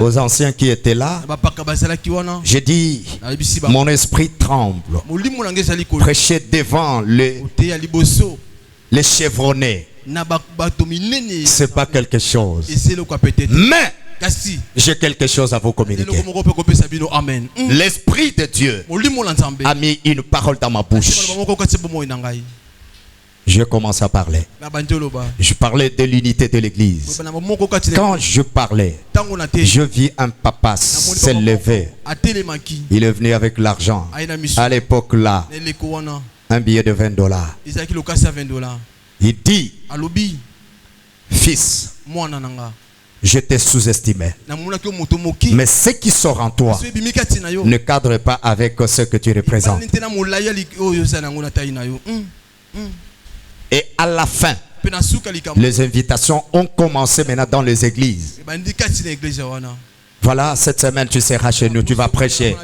aux anciens qui étaient là. J'ai dit, mon esprit tremble. Prêcher devant les chevronnés, c'est pas quelque chose. Mais j'ai quelque chose à vous communiquer. L'Esprit de Dieu a mis une parole dans ma bouche. Je commence à parler. Je parlais de l'unité de l'église. Quand je parlais, je vis un papa s'élever. Il est venu avec l'argent. À l'époque là, un billet de $20. Il dit, fils, je t'ai sous-estimé. Mais ce qui sort en toi ne cadre pas avec ce que tu représentes. Et à la fin, les invitations ont commencé maintenant dans les églises. Voilà, cette semaine tu seras chez nous, tu vas prêcher.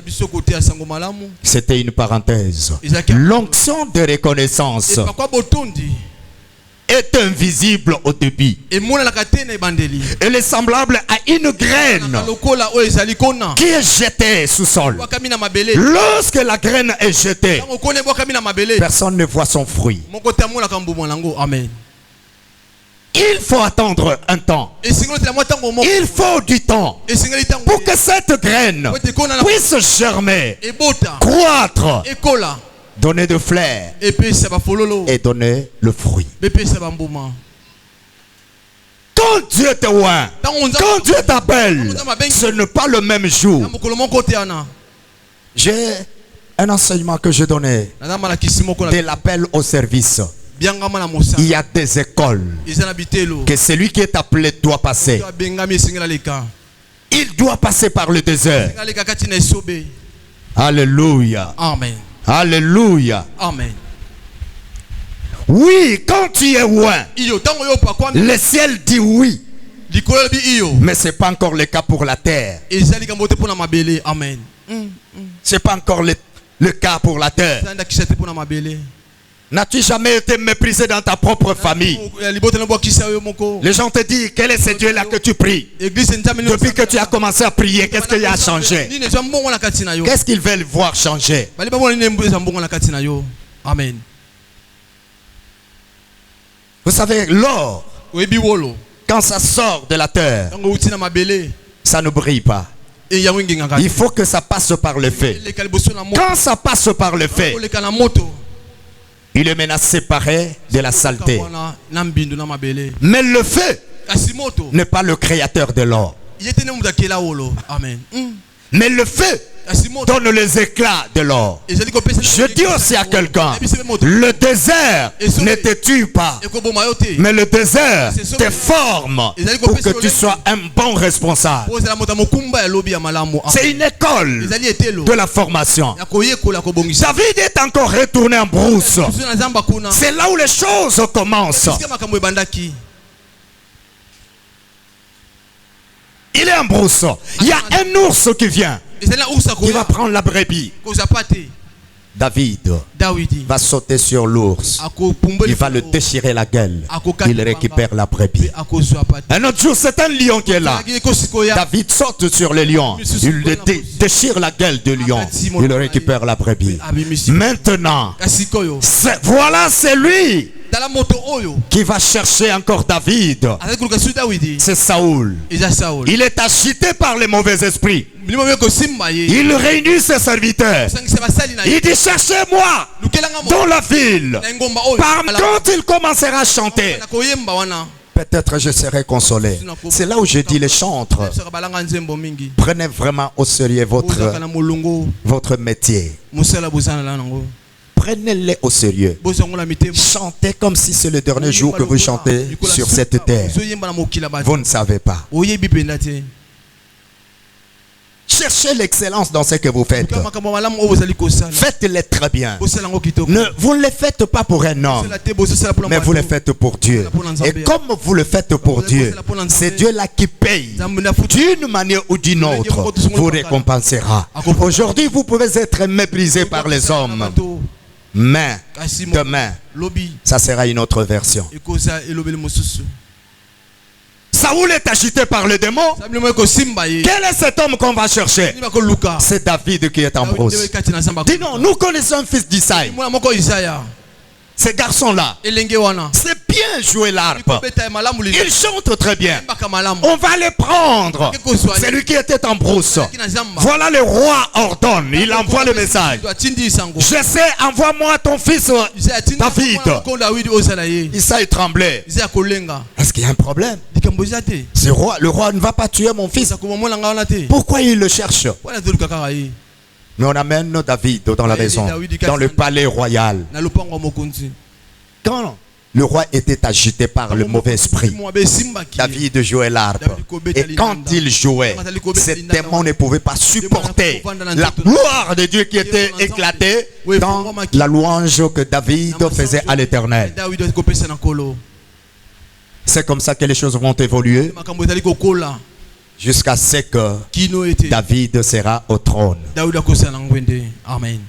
C'était une parenthèse. L'onction de reconnaissance est invisible au début. Elle est semblable à une graine qui est jetée sous sol. Lorsque la graine est jetée, personne ne voit son fruit. Il faut attendre un temps. Il faut du temps pour que cette graine puisse germer, croître, donner de fleurs et donner le fruit. Quand Dieu te oint, quand Dieu t'appelle, ce n'est pas le même jour. J'ai un enseignement que je donnais de l'appel au service. Il y a des écoles que celui qui est appelé doit passer. Il doit passer par le désert. Alléluia. Amen. Alléluia. Amen. Oui, quand tu es loin, le ciel dit oui. Mais ce n'est pas encore le cas pour la terre. Amen. Ce n'est pas encore le cas pour la terre. N'as-tu jamais été méprisé dans ta propre famille? Les gens te disent, quel est ce Dieu-là que tu pries? Depuis que tu as commencé à prier, qu'est-ce qu'il a changé? Qu'est-ce qu'ils veulent voir changer? Amen. Vous savez, l'or, quand ça sort de la terre, ça ne brille pas. Il faut que ça passe par le feu. Quand ça passe par le feu, il est maintenant séparé de la saleté. Mais le feu n'est pas le créateur de l'or. Mais le feu donne les éclats de l'or. Je dis aussi à quelqu'un, le désert ne te tue pas, mais le désert te forme pour que tu sois un bon responsable. C'est une école de la formation. David est encore retourné en brousse. C'est là où les choses commencent. Il est en brousse. Il y a un ours qui vient. Il va prendre la brebis. David va sauter sur l'ours. Il va le déchirer la gueule. Il récupère la brebis. Un autre jour, c'est un lion qui est là. David saute sur le lion. Il déchire la gueule du lion. Il récupère la brebis. Maintenant, voilà, c'est lui qui va chercher encore David. C'est Saoul. Il est agité par les mauvais esprits. Il réunit ses serviteurs. Il dit, cherchez-moi dans la ville. Quand il commencera à chanter, peut-être je serai consolé. C'est là où je dis les chantres, prenez vraiment au sérieux votre métier. Prenez-les au sérieux. Chantez comme si c'est le dernier jour que vous chantez sur cette terre. Vous ne savez pas. Cherchez l'excellence dans ce que vous faites. Faites-les très bien. Vous ne les faites pas pour un homme, mais vous les faites pour Dieu. Et comme vous le faites pour Dieu, c'est Dieu là qui paye. D'une manière ou d'une autre, vous récompensera. Aujourd'hui, vous pouvez être méprisé par les hommes. Mais demain, ça sera une autre version. Saoul est agité par le démon. Quel est cet homme qu'on va chercher? C'est David qui est en brousse. Dis non, nous connaissons un fils d'Isaïe. Ces garçons-là, c'est bien jouer l'harpe. Ils chantent très bien. On va les prendre. C'est lui qui était en brousse. Voilà, le roi ordonne. Il envoie le message. Je sais, envoie-moi ton fils David. Isaïe tremblait. Est-ce qu'il y a un problème? Le roi ne va pas tuer mon fils. Pourquoi il le cherche? Mais on amène David dans la maison, dans le palais royal. Quand le roi était agité par le mauvais esprit, David jouait l'harpe. Et quand il jouait, ces démons ne pouvaient pas supporter la gloire de Dieu qui était éclatée dans la louange que David faisait à l'Éternel. C'est comme ça que les choses vont évoluer jusqu'à ce que David sera au trône. Amen.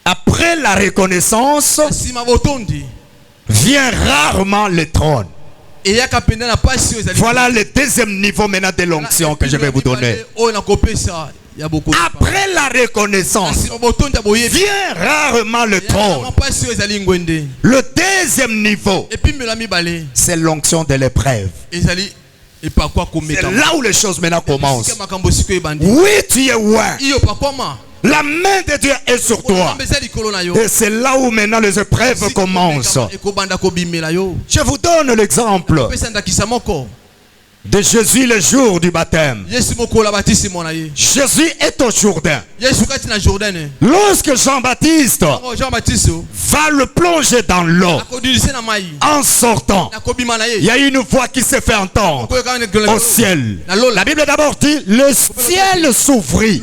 Après la reconnaissance, vient rarement le trône. Voilà le deuxième niveau maintenant de l'onction que je vais vous donner. Après la reconnaissance, vient rarement le trône. Le deuxième niveau, c'est l'onction de l'épreuve. C'est là où les choses maintenant commencent. Oui, tu es loin. La main de Dieu est sur toi. Et c'est là où maintenant les épreuves commencent. Je vous donne l'exemple de Jésus le jour du baptême. Jésus est au Jourdain. Lorsque Jean-Baptiste va le plonger dans l'eau, en sortant, il y a une voix qui se fait entendre au ciel. La Bible d'abord dit, le ciel s'ouvrit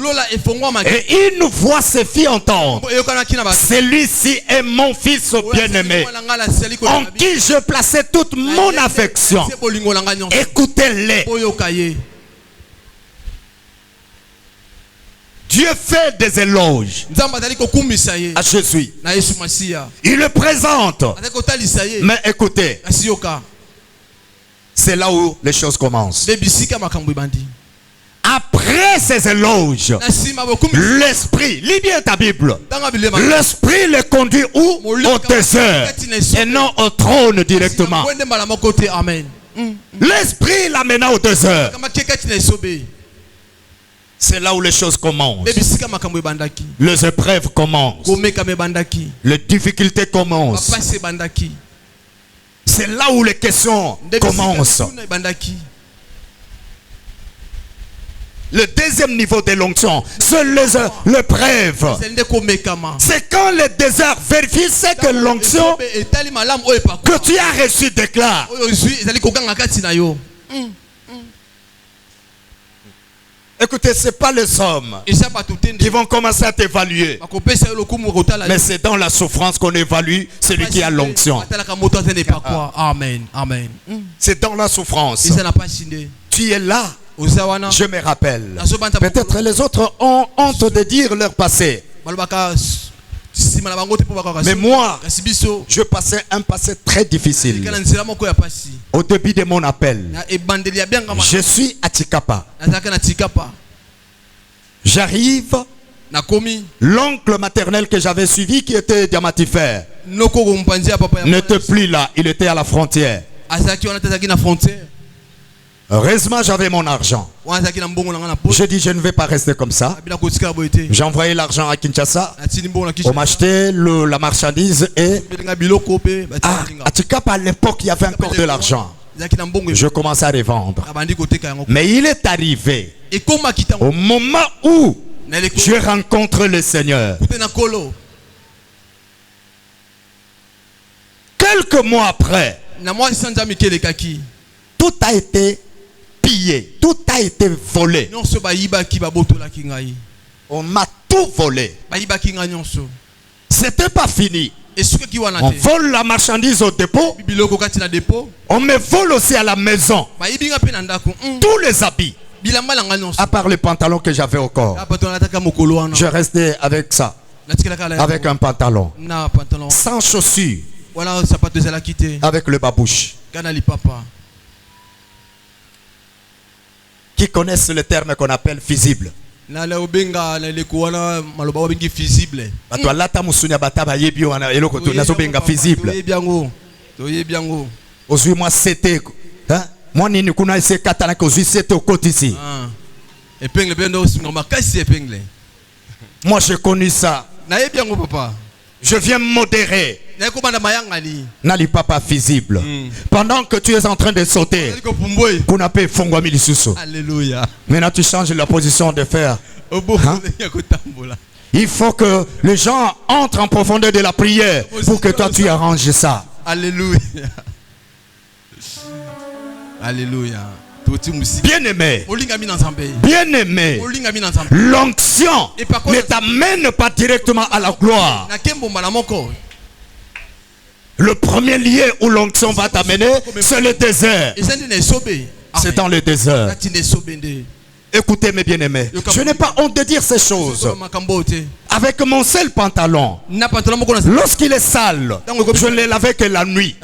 et une voix se fit entendre. Celui-ci est mon fils bien-aimé, en qui je plaçais toute mon affection. Écoutez-les. Dieu Dieu fait des éloges à Jésus. Il le présente. Mais écoutez, c'est là où les choses commencent. Après ces éloges, l'esprit, lis bien ta Bible, l'esprit les conduit où? Au désert et non au trône directement. L'esprit l'amena au désert. C'est là où les choses commencent. Les épreuves commencent. Les difficultés commencent. C'est là où les questions commencent. Le deuxième niveau de l'onction, c'est l'épreuve. C'est quand le désert vérifie ce que l'onction que tu as reçu déclare. Écoutez, ce n'est pas les hommes qui vont commencer à t'évaluer. Mais c'est dans la souffrance qu'on évalue celui qui a l'onction. Amen. Amen. C'est dans la souffrance. Tu es là. Je me rappelle. Peut-être les autres ont honte de dire leur passé. Mais moi, je passais un passé très difficile. Au début de mon appel, je suis à Tikapa. J'arrive. L'oncle maternel que j'avais suivi, qui était diamantifère, n'était plus là. Il était à la frontière. Heureusement, j'avais mon argent. J'ai dit, je ne vais pas rester comme ça. J'ai envoyé l'argent à Kinshasa. On m'a acheté la marchandise et à Tikapa, à l'époque, il y avait encore de l'argent. Je commençais à revendre. Mais il est arrivé au moment où je rencontre le Seigneur. Quelques mois après, tout a été pillé, tout a été volé. On m'a tout volé. C'était pas fini. On vole la marchandise au dépôt. On me vole aussi à la maison. Tous les habits. À part les pantalons que j'avais au corps. Je restais avec ça. Avec un pantalon. Sans chaussures. Avec le babouche. Qui connaissent le terme qu'on appelle visible. Moi c'était moi ni kuna ese katana ko c'était au côté ici. Moi j'ai connu ça. Je viens modérer. N'ali papa visible. Pendant que tu es en train de sauter, Alléluia. Maintenant tu changes la position de faire. Il faut que les gens entrent en profondeur de la prière pour que toi tu arranges ça. Alléluia. Alléluia. Bien-aimé, bien-aimé, l'onction ne t'amène pas directement à la gloire. Le premier lieu où l'onction va t'amener, c'est le désert. C'est dans le désert. Écoutez mes bien-aimés, je n'ai pas honte de dire ces choses. Avec mon seul pantalon, lorsqu'il est sale, je ne l'ai lavé que la nuit.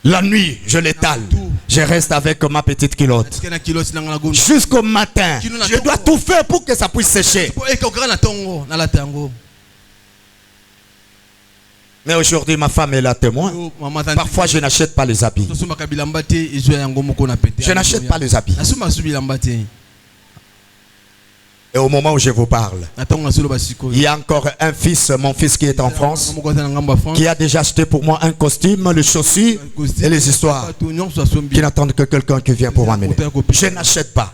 La nuit, je l'étale. Je reste avec ma petite culotte. Jusqu'au matin, je dois tout faire pour que ça puisse sécher. Mais aujourd'hui, ma femme est là témoin. Parfois, je n'achète pas les habits. Je n'achète pas les habits. Et au moment où je vous parle, il y a encore un fils, mon fils qui est en France, qui a déjà acheté pour moi un costume, les chaussures et les histoires, qui n'attendent que quelqu'un qui vient pour m'amener. Je n'achète pas.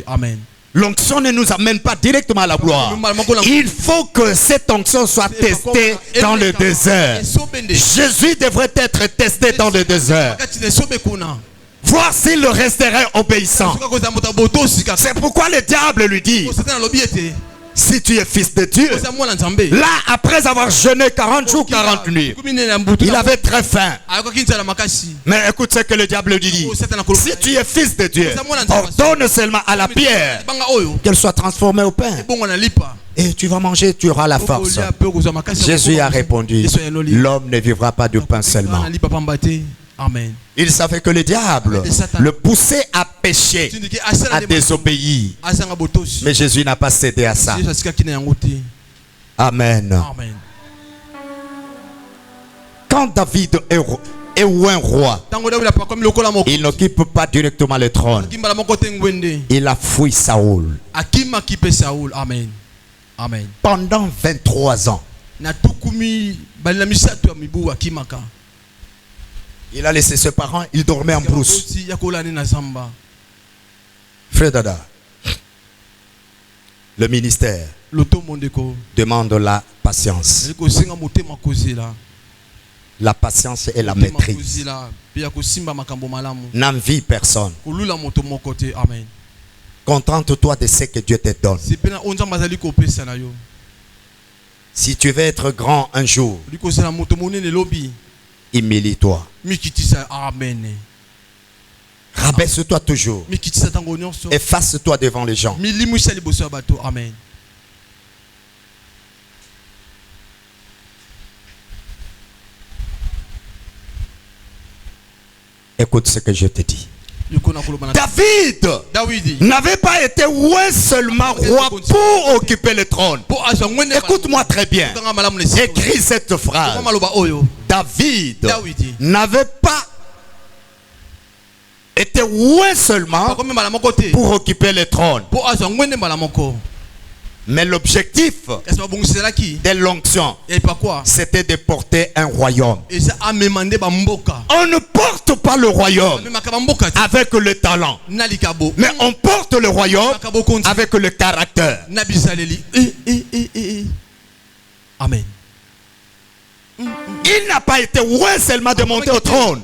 Amen. L'onction ne nous amène pas directement à la gloire. Il faut que cette onction soit testée dans le désert. Jésus devrait être testé dans le désert. Voir s'il resterait obéissant. C'est pourquoi le diable lui dit: si tu es fils de Dieu, là, après avoir jeûné 40 jours, 40 nuits, il avait très faim. Mais écoute ce que le diable dit. Si tu es fils de Dieu, ordonne seulement à la pierre qu'elle soit transformée au pain. Et tu vas manger, tu auras la force. Jésus a répondu, l'homme ne vivra pas du pain seulement. Amen. Il savait que le diable le poussait à pécher, à désobéir. Mais Jésus n'a pas cédé à ça. Amen. Amen. Quand David est un roi, il n'occupe pas directement le trône. Il a fui Saoul. Amen. Amen. Pendant 23 ans. Il a laissé ses parents, il dormait en brousse. Frère Dada, le ministère demande la patience. La patience et la maîtrise. N'envie personne. Contente-toi de ce que Dieu te donne. Si tu veux être grand un jour, humilie-toi. Amen. Rabaisse-toi toujours. Efface-toi devant les gens. Amen. Écoute ce que je te dis. David n'avait pas été un seulement roi pour occuper le trône. Écoute-moi très bien. Écris cette phrase. David n'avait pas été un seulement pour occuper le trône. Mais l'objectif de l'onction, c'était de porter un royaume. On ne porte pas le royaume avec le talent, mais on porte le royaume avec le caractère. Amen. Il n'a pas été loin seulement de monter au trône,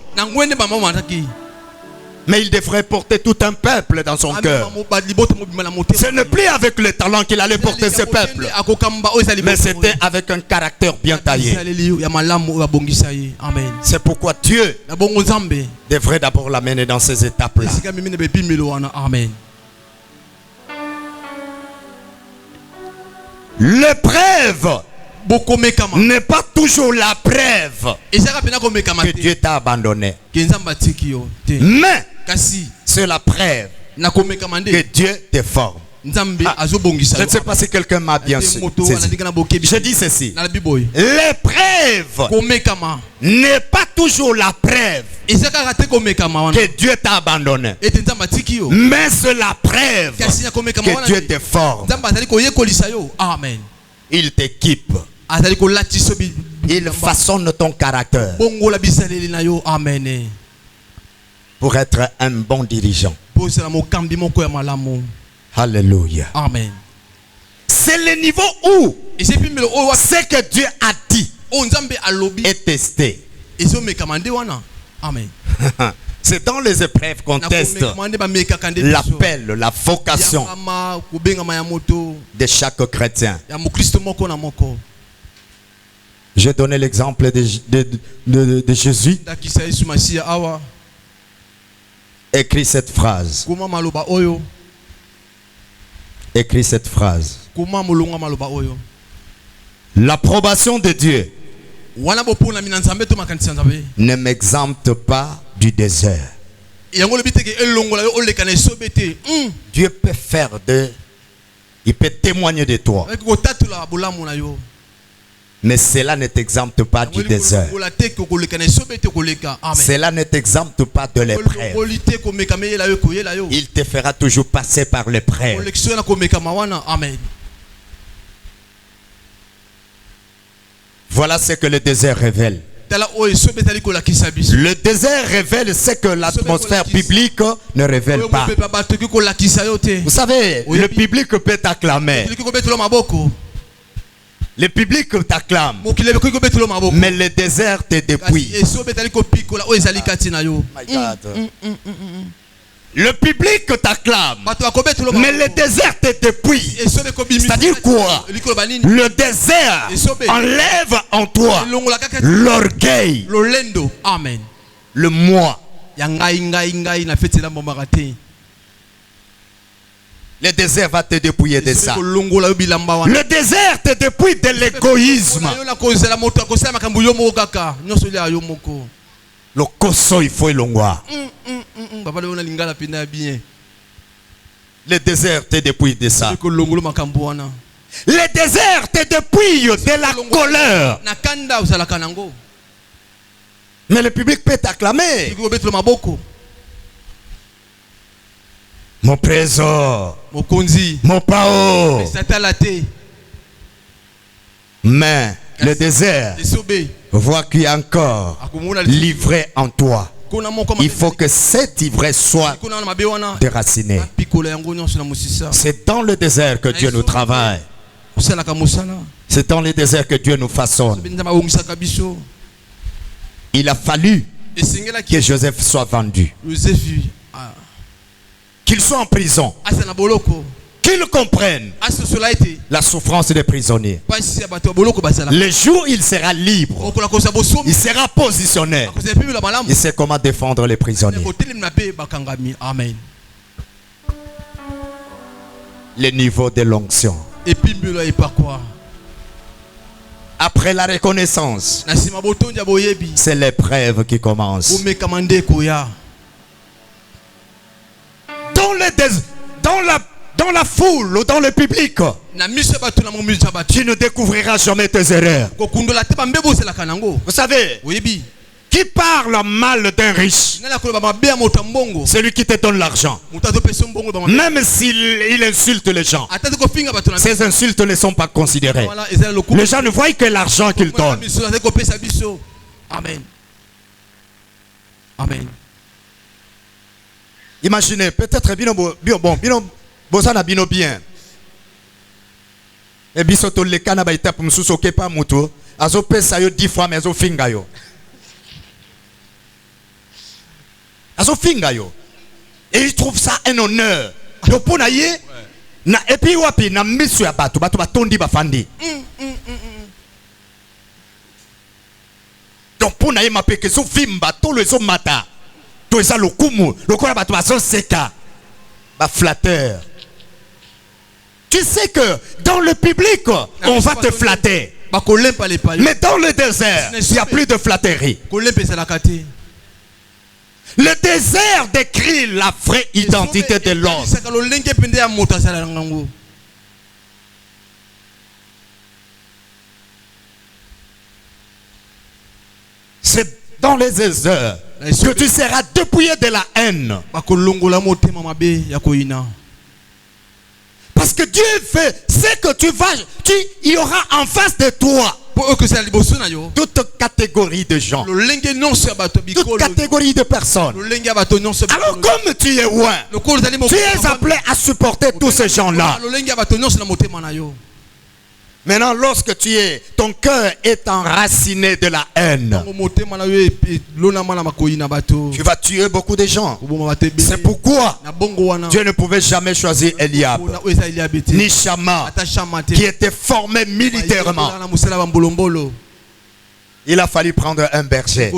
mais il devrait porter tout un peuple dans son cœur. Ce n'est plus avec le talent qu'il allait porter ce peuple, mais c'était avec un caractère bien taillé. C'est pourquoi Dieu devrait d'abord l'amener dans ces étapes-là. L'épreuve n'est pas toujours la preuve que Dieu t'a abandonné. Mais c'est la preuve que Dieu te forme. Je ne sais pas si quelqu'un m'a bien saisi. Je dis ceci. L'épreuve n'est pas toujours la preuve que Dieu t'a abandonné. Mais c'est la preuve que Dieu te forme. Amen. Il t'équipe. Il façonne ton caractère pour être un bon dirigeant. Alléluia. Amen. C'est le niveau où ce que Dieu a dit est testé. Amen. C'est dans les épreuves qu'on teste l'appel, la vocation de chaque chrétien. J'ai donné l'exemple de Jésus. Écris cette phrase. Écris cette phrase. L'approbation de Dieu ne m'exempte pas du désert. Dieu peut faire il peut témoigner de toi. Mais cela ne t'exempte pas du désert. Cela ne t'exempte pas de l'épreuve. Il te fera toujours passer par l'épreuve. Voilà ce que le désert révèle. Le désert révèle ce que l'atmosphère biblique ne révèle pas. Vous savez, le public peut t'acclamer. Le public t'acclame, mais le désert te dépouille. Le public t'acclame, mais le désert te dépouille. C'est-à-dire quoi? Le désert enlève en toi l'orgueil, Amen. le moi. Le désert va te dépouiller de ça. Le désert te dépouille de l'égoïsme. Le koso il faut l'ongwa. Le désert te dépouille de ça. Le désert te dépouille de la colère. Mais le public peut t'acclamer. Mon trésor, mon pao. Mais le désert voit qu'il y a encore l'ivresse en toi. Il faut que cette ivresse soit déracinée. C'est dans le désert que Dieu nous travaille. C'est dans le désert que Dieu nous façonne. Il a fallu que Joseph soit vendu, qu'il soit en prison, qu'ils comprennent la souffrance des prisonniers. Le jour où il sera libre, il sera positionné, il sait comment défendre les prisonniers. Amen. Le niveau de l'onction. Après la reconnaissance, c'est l'épreuve qui commence. Dans la foule ou dans le public, tu ne découvriras jamais tes erreurs. Vous savez, qui parle mal d'un riche? Celui qui te donne l'argent. Même s'il insulte les gens, ces insultes ne sont pas considérées. Les gens ne voient que l'argent qu'il donne. Amen. Amen. Imaginez, peut-être bien. Et bisoto le kana ba itape msuso kepa muto azo pesa yo 10 fois mais azo finga yo. Azo finga yo. Et il trouve ça un honneur. Donc pour naye na et puis wapi na misu ya batu ba tondi ba fandi. Donc pour naye ma peke so fimba to le so mata. To esa lokumu, lokola batu ba so seka. Ba flatteur. Tu sais que dans le public, on va te flatter. Mais dans le désert, il n'y a plus de flatterie. Le désert décrit la vraie identité de l'homme. C'est dans les déserts que tu seras dépouillé de la haine. Parce que Dieu fait ce que il y aura en face de toi toute catégorie de gens, toute catégorie de personnes. Alors comme tu es loin, tu es appelé à supporter tous ces gens-là. Maintenant, lorsque ton cœur est enraciné de la haine, tu vas tuer beaucoup de gens. C'est pourquoi Dieu ne pouvait jamais choisir Eliab ni Shama qui étaient formés militairement. Il a fallu prendre un berger.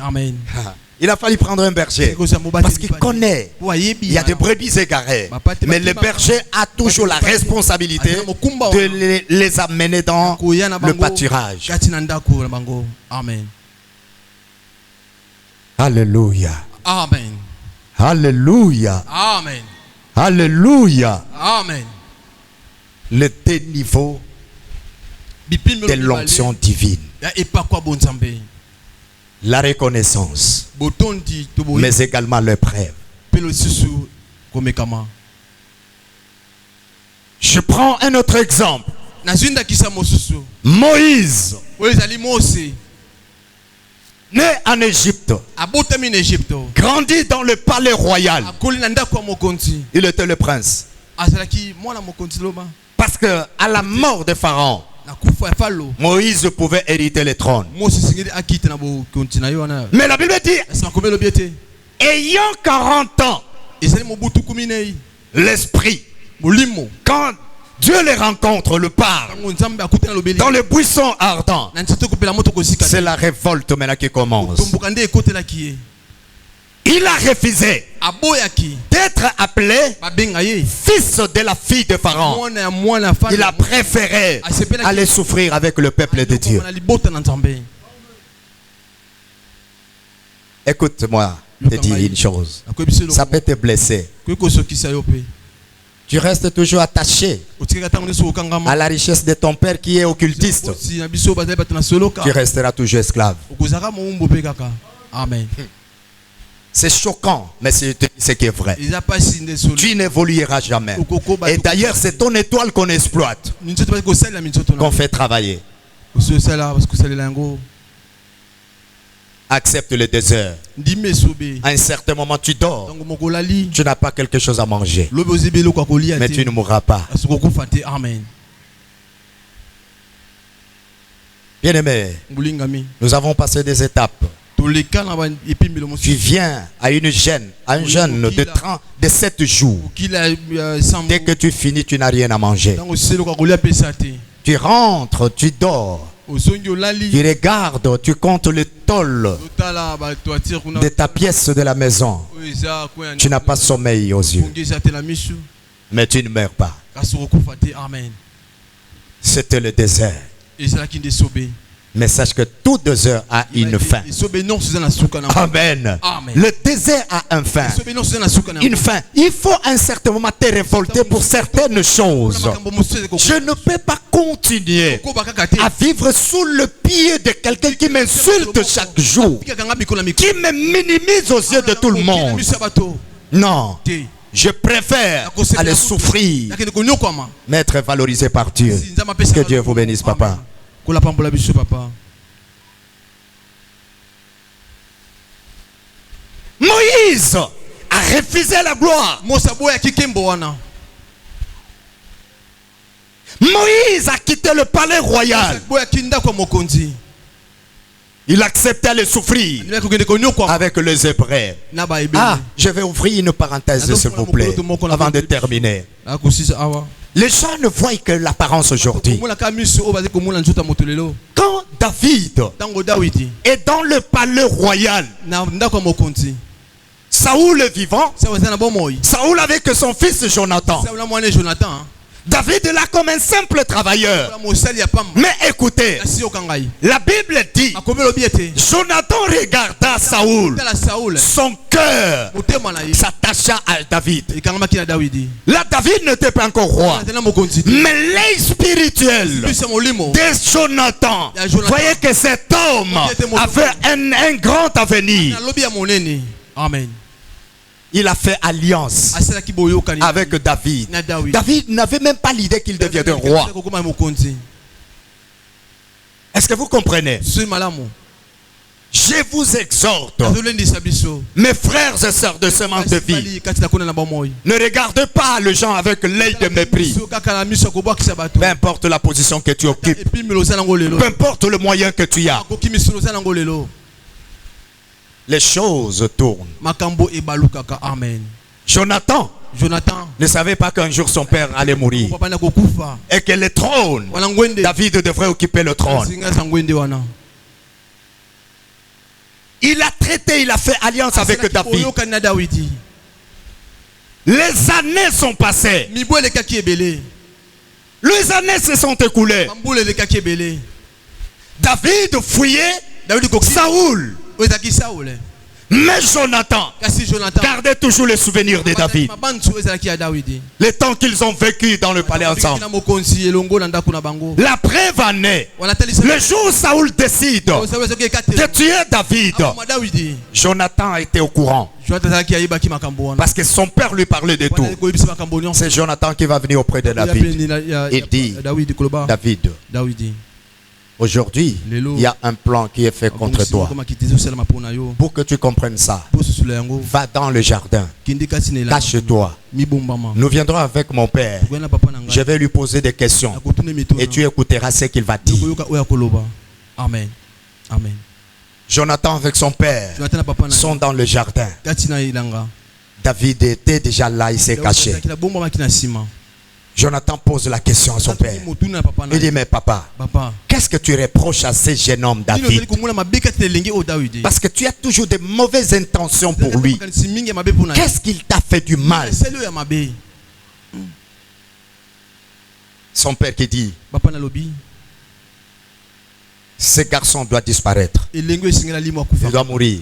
Amen. Il a fallu prendre un berger parce qu'il connaît, il y a des brebis égarées, mais le berger a toujours la responsabilité de les amener dans le pâturage. Amen. Alléluia. Amen. Alléluia. Amen. Alléluia. Amen. Le déniveau de l'onction divine. La reconnaissance, mais également l'épreuve. Je prends un autre exemple. Moïse, né en Égypte, grandi dans le palais royal. Il était le prince. Parce que à la mort de Pharaon, Moïse pouvait hériter le trône. Mais la Bible dit, ayant 40 ans, l'esprit, quand Dieu les rencontre, le parle, dans les buissons ardents, c'est la révolte maintenant qui commence. Il a refusé d'être appelé fils de la fille de Pharaon. Il a préféré aller souffrir avec le peuple de Dieu. Écoute-moi, te dire une chose. Ça peut te blesser. Tu restes toujours attaché à la richesse de ton père qui est occultiste. Tu resteras toujours esclave. Amen. C'est choquant, mais c'est ce qui est vrai. Tu n'évolueras jamais. Et d'ailleurs, c'est ton étoile qu'on exploite, qu'on fait travailler. Accepte le désert. À un certain moment, tu dors. Tu n'as pas quelque chose à manger. Mais tu ne mourras pas. Amen. Bien-aimé, nous avons passé des étapes. Tu viens à un jeûne de 7 jours. Dès que tu finis, tu n'as rien à manger. Tu rentres, tu dors. Tu regardes, tu comptes le tôle de ta pièce de la maison. Tu n'as pas sommeil aux yeux. Mais tu ne meurs pas. C'était le désert. Mais sache que tout désert a une fin. Amen. Le désert a une fin. Une fin. Il faut à un certain moment te révolter pour certaines choses. Je ne peux pas continuer à vivre sous le pied de quelqu'un qui m'insulte chaque jour, qui me minimise aux yeux de tout le monde. Non. Je préfère aller souffrir, mais être valorisé par Dieu. Que Dieu vous bénisse, papa. Moïse a refusé la gloire. Moïse a quitté le palais royal. Il acceptait de souffrir avec les Hébreux. Ah, je vais ouvrir une parenthèse s'il vous plaît avant de terminer. Les gens ne voient que l'apparence aujourd'hui. Quand David est dans le palais royal, Saoul est vivant. Saoul avec son fils Jonathan. David est là comme un simple travailleur. Mais écoutez, la Bible dit, Jonathan regarda Saoul. Son cœur s'attacha à David. Là, David n'était pas encore roi. Mais l'œil spirituel de Jonathan voyait que cet homme avait un grand avenir. Amen. Il a fait alliance avec David. David n'avait même pas l'idée qu'il deviendrait roi. Est-ce que vous comprenez? Je vous exhorte, mes frères et sœurs de semence de vie, ne regardez pas les gens avec l'œil de mépris. Peu importe la position que tu occupes, peu importe le moyen que tu as, les choses tournent. Jonathan ne savait pas qu'un jour son père allait mourir et que le trône, David devrait occuper le trône. Il a traité, il a fait alliance avec David. Les années sont passées. Les années se sont écoulées. David fouillait Saoul. Mais Jonathan gardait toujours le souvenir de David. Les temps qu'ils ont vécu dans le palais ensemble. La preuve en est, le jour où Saoul décide de tuer David, Jonathan était au courant. Parce que son père lui parlait de tout. C'est Jonathan qui va venir auprès de David. Il dit, David, aujourd'hui, il y a un plan qui est fait contre toi. Pour que tu comprennes ça, va dans le jardin, cache-toi. Nous viendrons avec mon père. Je vais lui poser des questions et tu écouteras ce qu'il va dire. Amen. Amen. Jonathan avec son père sont dans le jardin. David était déjà là, il s'est caché. Jonathan pose la question à son père. Il dit, mais papa, qu'est-ce que tu reproches à ce jeune homme David? Parce que tu as toujours de mauvaises intentions pour lui. Qu'est-ce qu'il t'a fait du mal? Son père qui dit, ce garçon doit disparaître. Il doit mourir.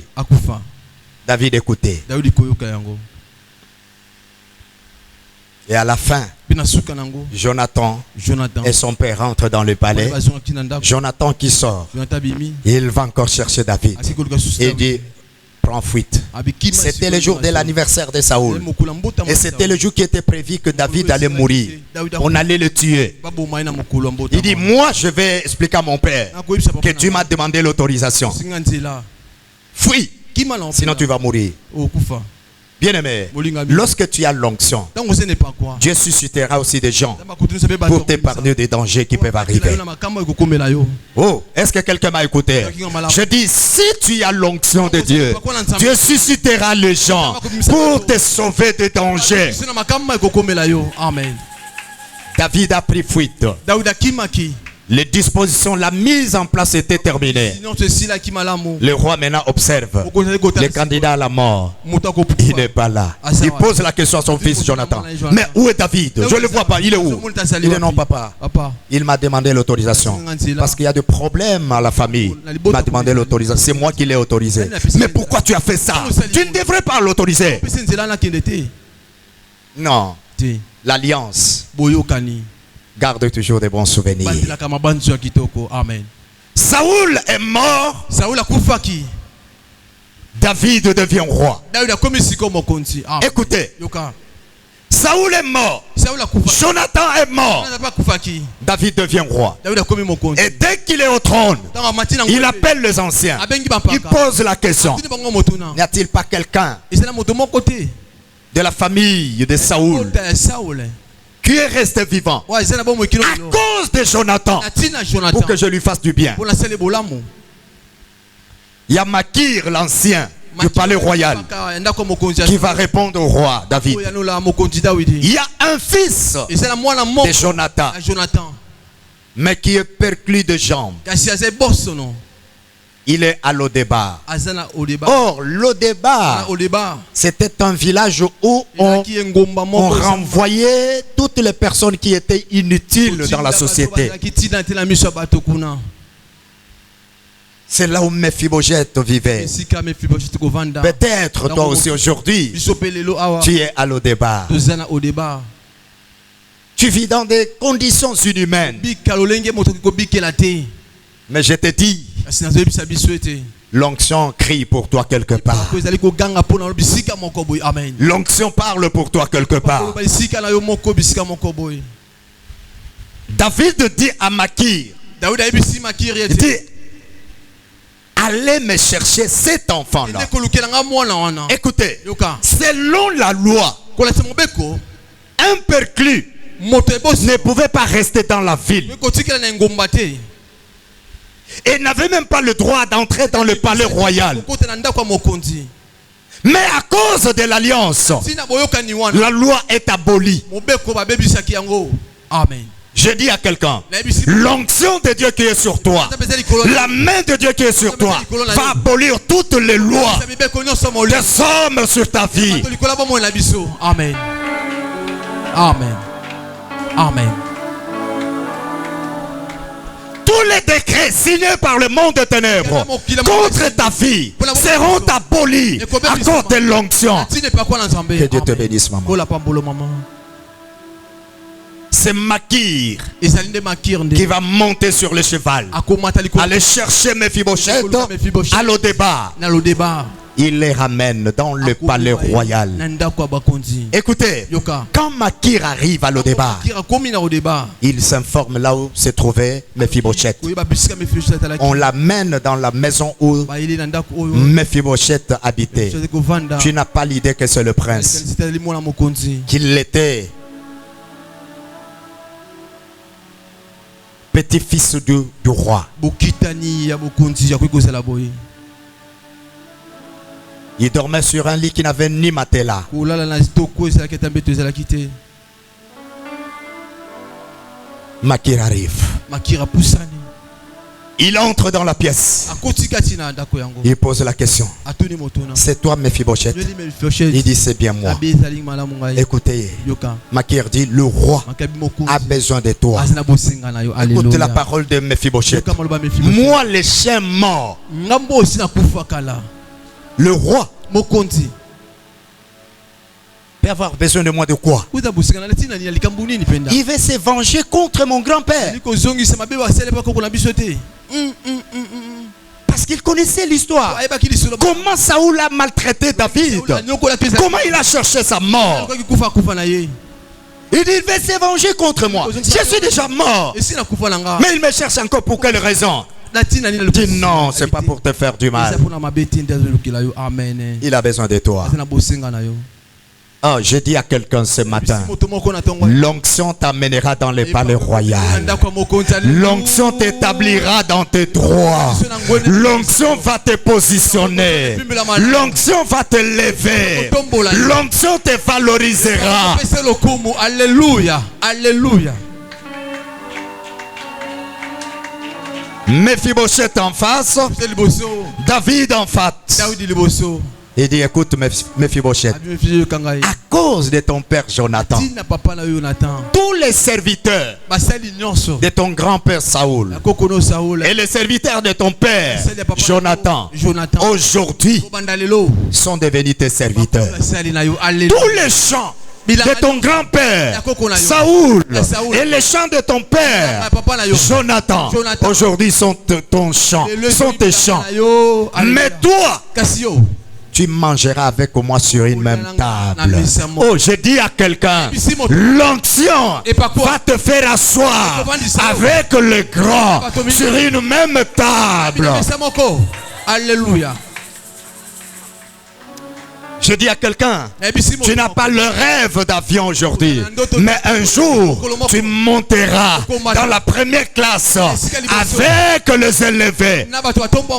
David écoutait. Et à la fin, Jonathan et son père rentrent dans le palais. Jonathan qui sort, il va encore chercher David. Il dit, prends fuite. C'était le jour de l'anniversaire de Saoul. Et c'était le jour qui était prévu que David allait mourir. On allait le tuer. Il dit, moi je vais expliquer à mon père que tu m'as demandé l'autorisation. Fuis, sinon tu vas mourir. Bien-aimé, lorsque tu as l'onction, Dieu suscitera aussi des gens pour t'épargner des dangers qui peuvent arriver. Oh, est-ce que quelqu'un m'a écouté? Je dis, si tu as l'onction de Dieu, Dieu suscitera les gens pour te sauver des dangers. Amen. David a pris fuite. Les dispositions, la mise en place était terminée. Le roi maintenant observe le candidat à la mort. Il n'est pas là. Il pose la question à son fils Jonathan. Mais où est David? Je ne le vois pas. Il est où? Il dit non papa. Il m'a demandé l'autorisation. Parce qu'il y a des problèmes à la famille. Il m'a demandé l'autorisation. C'est moi qui l'ai autorisé. Mais pourquoi tu as fait ça? Tu ne devrais pas l'autoriser. Non. L'alliance garde toujours des bons souvenirs. Amen. Saoul est mort. David devient roi. Écoutez. Saoul est mort. Jonathan est mort. David devient roi. Et dès qu'il est au trône, il appelle les anciens. Il pose la question. N'y a-t-il pas quelqu'un de la famille de Saoul qui est resté vivant à cause de Jonathan pour que je lui fasse du bien? Il y a Makir, l'ancien du palais royal, qui va répondre au roi David. Il y a un fils de Jonathan, mais qui est perclus de jambes. Il est à Lodébar. Or, Lodébar, c'était un village où on renvoyait toutes les personnes qui étaient inutiles dans la société. C'est là où Mephibosheth vivait. Peut-être toi aussi aujourd'hui, tu es à Lodébar. Tu vis dans des conditions inhumaines. Mais je te dis, l'onction crie pour toi quelque part. L'onction parle pour toi quelque part. David dit à Makir, il dit, allez me chercher cet enfant-là. Écoutez, selon la loi, un perclus ne pouvait pas rester dans la ville. Et n'avait même pas le droit d'entrer dans le palais royal. Mais à cause de l'alliance, la loi est abolie. Amen. Je dis à quelqu'un, l'onction de Dieu qui est sur toi, la main de Dieu qui est sur toi, va abolir toutes les lois des hommes sur ta vie. Amen. Amen. Amen. Tous les décrets signés par le monde des ténèbres contre ta vie seront abolis à cause de l'onction. Que Dieu te bénisse, maman. C'est Makir qui va monter sur le cheval, aller chercher Mephibosheth à Lodébar. Il les ramène dans le palais royal. Écoutez, quand Makir arrive à Lodébar, il s'informe là où se trouvait Mephibosheth. On l'amène dans la maison où Mephibosheth habitait. Tu n'as pas l'idée que c'est le prince, qu'il l'était. Petit-fils du roi. Il dormait sur un lit qui n'avait ni matelas. Makir arrive. Il entre dans la pièce. Il pose la question. C'est toi, Mephibosheth? Il dit, c'est bien moi. Écoutez, Makir dit, le roi a besoin de toi. Écoutez la parole de Mephibosheth. Moi, les chiens morts. Le roi peut avoir besoin de moi de quoi? Il veut se venger contre mon grand-père. Parce qu'il connaissait l'histoire. Comment Saoul a maltraité David. Comment il a cherché sa mort. Il dit, il veut se venger contre moi. Je suis déjà mort. Mais il me cherche encore pour quelle raison? Il dit non, c'est pas pour te faire du mal. Il a besoin de toi. Oh, je dis à quelqu'un ce matin, l'onction t'amènera dans les palais royaux. L'onction t'établira dans tes droits. L'onction va te positionner. L'onction va te lever. L'onction te valorisera. Alléluia. Alléluia. Mephibosheth en face, David en face. Il dit, écoute Mephibosheth, à cause de ton père Jonathan, tous les serviteurs de ton grand-père Saoul et les serviteurs de ton père Jonathan, aujourd'hui sont devenus tes serviteurs. Tous les chants de ton grand-père Saoul et les chants de ton père Jonathan aujourd'hui sont ton chant, sont tes chants. Mais toi, tu mangeras avec moi sur une même table. Oh, je dis à quelqu'un, l'onction va te faire asseoir avec les grands sur une même table. Alléluia. Je dis à quelqu'un, tu n'as pas le rêve d'avion aujourd'hui, mais un jour, tu monteras dans la première classe avec les élevés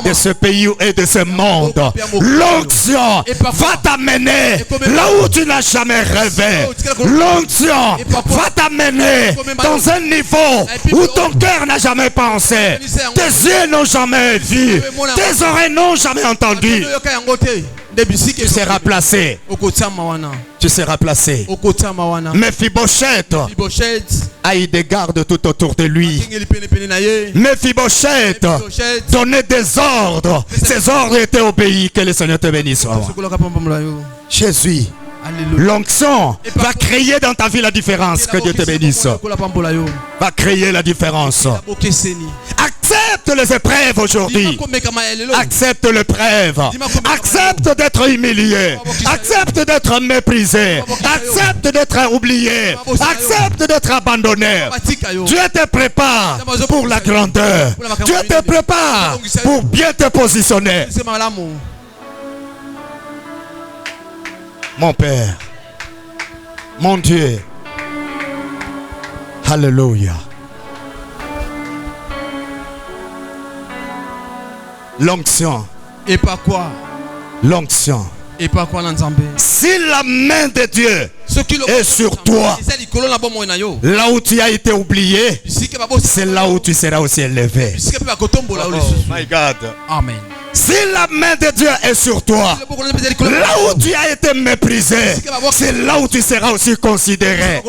de ce pays et de ce monde. L'onction va t'amener là où tu n'as jamais rêvé. L'onction va t'amener dans un niveau où ton cœur n'a jamais pensé. Tes yeux n'ont jamais vu. Tes oreilles n'ont jamais entendu. Tu seras placé. Tu seras placé. Mephibosheth a eu des gardes tout autour de lui. Mephibosheth donnait des ordres. Ces ordres étaient obéis. Que le Seigneur te bénisse. Jésus, l'onction va créer dans ta vie la différence. Que Dieu te bénisse. Va créer la différence. Accepte les épreuves aujourd'hui. Accepte l'épreuve. Accepte d'être humilié. Accepte d'être méprisé. Accepte d'être oublié. Accepte d'être abandonné. Dieu te prépare pour la grandeur. Dieu te prépare pour bien te positionner. Mon Père, mon Dieu. Alléluia. L'onction. Et pas quoi? L'onction. Et pas quoi l'ensemble? Si la main de Dieu est sur toi, là où tu as été oublié, c'est là où tu seras aussi élevé. Oh my God. Amen. Si la main de Dieu est sur toi, là où tu as été méprisé, c'est là où tu seras aussi considéré.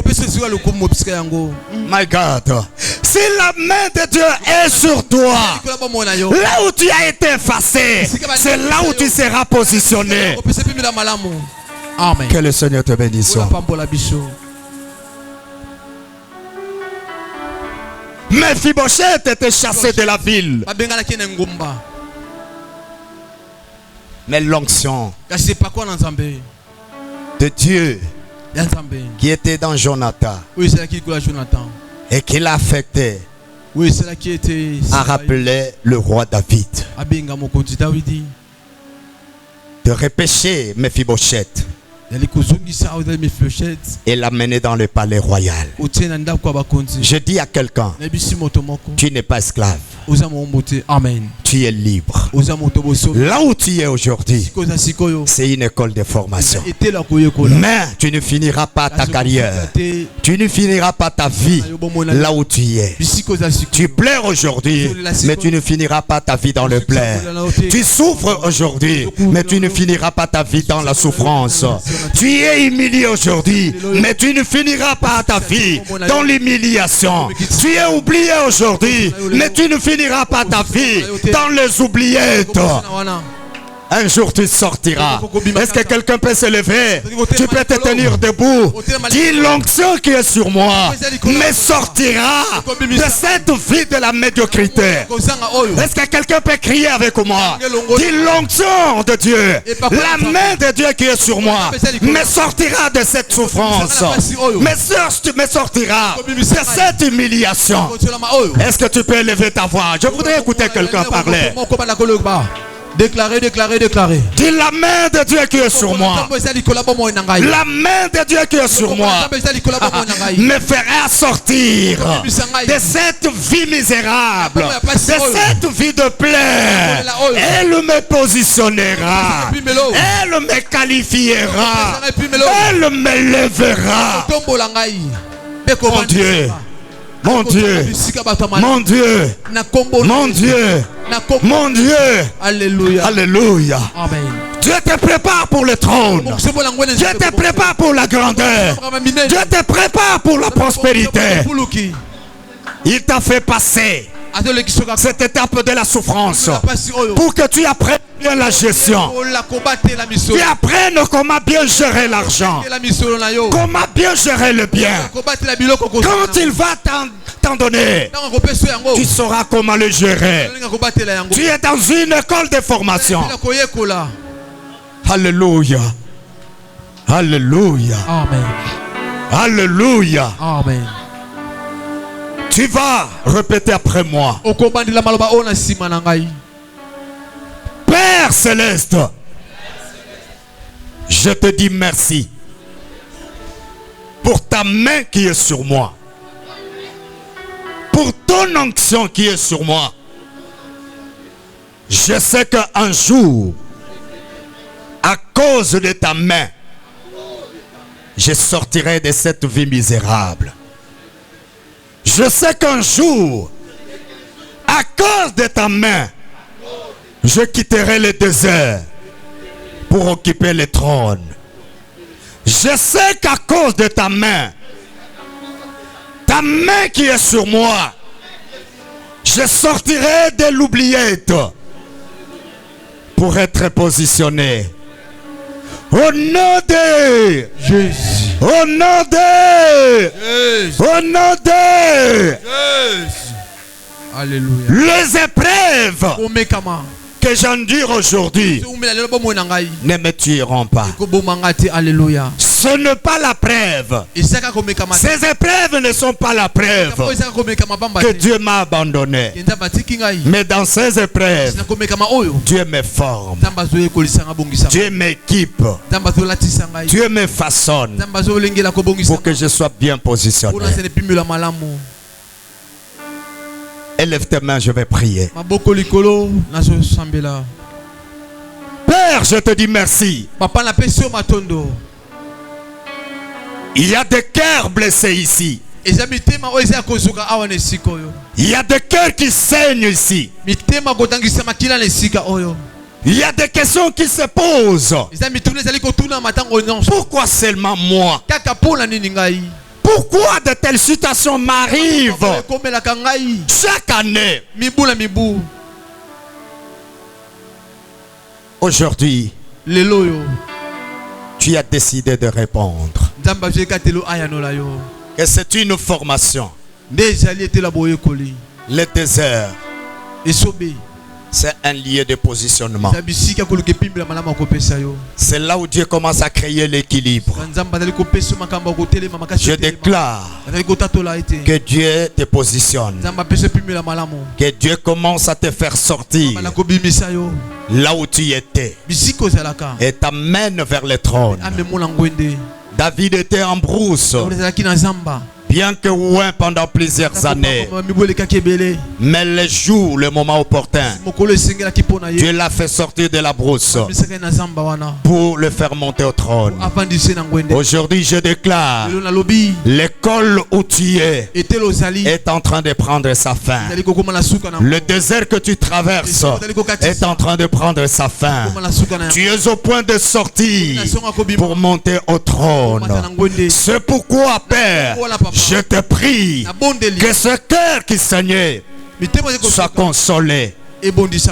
My God. Si la main de Dieu est sur toi, là où tu as été effacé, c'est là où tu seras positionné. Amen. Que le Seigneur te bénisse. Mephibosheth était chassé de la ville. Mais l'onction de Dieu qui était dans Jonathan et qui l'a affecté a rappelé le roi David de repêcher Mephibosheth et l'amener dans le palais royal. Je dis à quelqu'un, tu n'es pas esclave. Amen. Tu es libre. Là où tu es aujourd'hui, c'est une école de formation. Mais tu ne finiras pas ta carrière. Tu ne finiras pas ta vie là où tu es. Tu pleures aujourd'hui, mais tu ne finiras pas ta vie dans le pleurs. Tu souffres aujourd'hui, mais tu ne finiras pas ta vie dans la souffrance. Tu es humilié aujourd'hui, mais tu ne finiras pas ta vie dans l'humiliation. Tu es oublié aujourd'hui, mais tu ne finiras pas ta vie dans les oubliettes. Un jour tu sortiras. Est-ce que quelqu'un peut se lever? Tu peux te tenir debout. Dis, l'onction qui est sur moi me sortira de cette vie de la médiocrité. Est-ce que quelqu'un peut crier avec moi? Dis, l'onction de Dieu, la main de Dieu qui est sur moi me sortira de cette souffrance. Me sortira de cette humiliation. Est-ce que tu peux élever ta voix? Je voudrais écouter quelqu'un parler. Déclarez. Dis, la main de Dieu qui est sur moi. La main de Dieu qui est sur moi me fera sortir de cette vie misérable, de cette vie de plaie. Elle me positionnera. Elle me qualifiera. Elle me lèvera. Mon Dieu. Mon Dieu, mon Dieu, mon Dieu, mon Dieu. Alléluia. Alléluia. Amen. Dieu te prépare pour le trône. Dieu te prépare pour la grandeur. Dieu te prépare pour la prospérité. Il t'a fait passer cette étape de la souffrance pour que tu apprennes bien la gestion. Tu apprennes comment bien gérer l'argent, comment bien gérer le bien. Quand il va t'en donner, tu sauras comment le gérer. Tu es dans une école de formation. Alléluia. Alléluia. Amen. Alléluia. Amen. Tu vas répéter après moi. Père céleste, je te dis merci pour ta main qui est sur moi, pour ton onction qui est sur moi. Je sais qu'un jour, à cause de ta main, je sortirai de cette vie misérable. Je sais qu'un jour, à cause de ta main, je quitterai le désert pour occuper le trône. Je sais qu'à cause de ta main qui est sur moi, je sortirai de l'oubliette pour être positionné. Au nom de Jésus. Au nom de Jésus. Au nom de Jésus. Alléluia. Les épreuves que j'endure aujourd'hui ne me tueront pas. Alléluia. Ce n'est pas la preuve. Ces épreuves ne sont pas la preuve que Dieu m'a abandonné. Mais dans ces épreuves, Dieu me forme. Dieu m'équipe. Dieu me façonne pour que je sois bien positionné. Élève tes mains, je vais prier. Père, je te dis merci. Il y a des cœurs blessés ici. Il y a des cœurs qui saignent ici. Il y a des questions qui se posent. Pourquoi seulement moi? Pourquoi de telles situations m'arrivent chaque année? Aujourd'hui, tu as décidé de répondre que c'est une formation. Le désert, C'est un lieu de positionnement. C'est là où Dieu commence à créer l'équilibre. Je déclare que Dieu te positionne. Que Dieu commence à te faire sortir là où tu étais et t'amène vers le trône. David était en brousse, bien que loin pendant plusieurs années. Mais le jour, le moment opportun, Dieu l'a fait sortir de la brousse pour le faire monter au trône. Aujourd'hui, je déclare, l'école où tu es est en train de prendre sa fin. Le désert que tu traverses est en train de prendre sa fin. Tu es au point de sortir pour monter au trône. C'est pourquoi, Père, je te prie que ce cœur qui saignait soit consolé.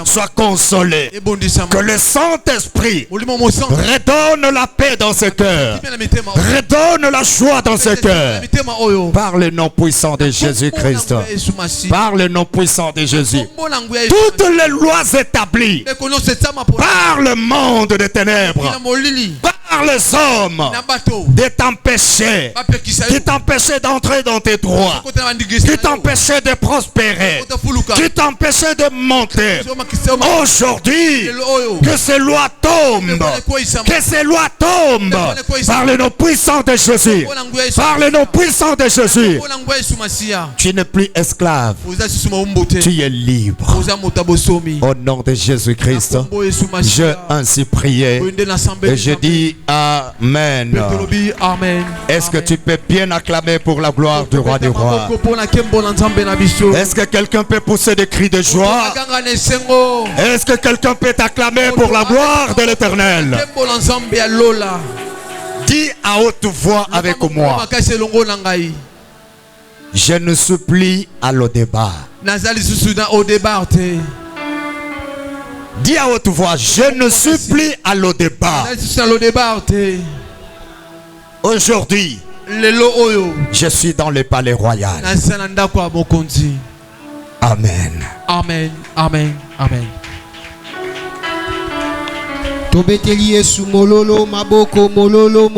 Soit consolé. Que le Saint-Esprit redonne la paix dans ce cœur. Redonne la joie dans ce cœur. Par le nom puissant de Jésus-Christ. Par le nom puissant de Jésus. Toutes les lois établies par le monde des ténèbres, par les hommes, de t'empêcher, qui t'empêchaient d'entrer dans tes droits, qui t'empêchaient de prospérer, qui t'empêchaient de monter. Aujourd'hui, que ces lois tombent, que ces lois tombent par le nom puissant de Jésus, par le nom puissant de Jésus. Tu n'es plus esclave, tu es libre. Au nom de Jésus-Christ, j'ai ainsi prié et je dis Amen. Est-ce que tu peux bien acclamer pour la gloire du roi des rois? Est-ce que quelqu'un peut pousser des cris de joie? Est-ce que quelqu'un peut t'acclamer pour la gloire de l'Éternel? Dis à haute voix avec moi: je ne suis plus à l'au-débat. Dis à haute voix: je ne suis plus à l'au-débat. Aujourd'hui, je suis dans le palais royal. Amen. Amen. Amen. Amen. Tobeteli Yesu mololo maboko mololo.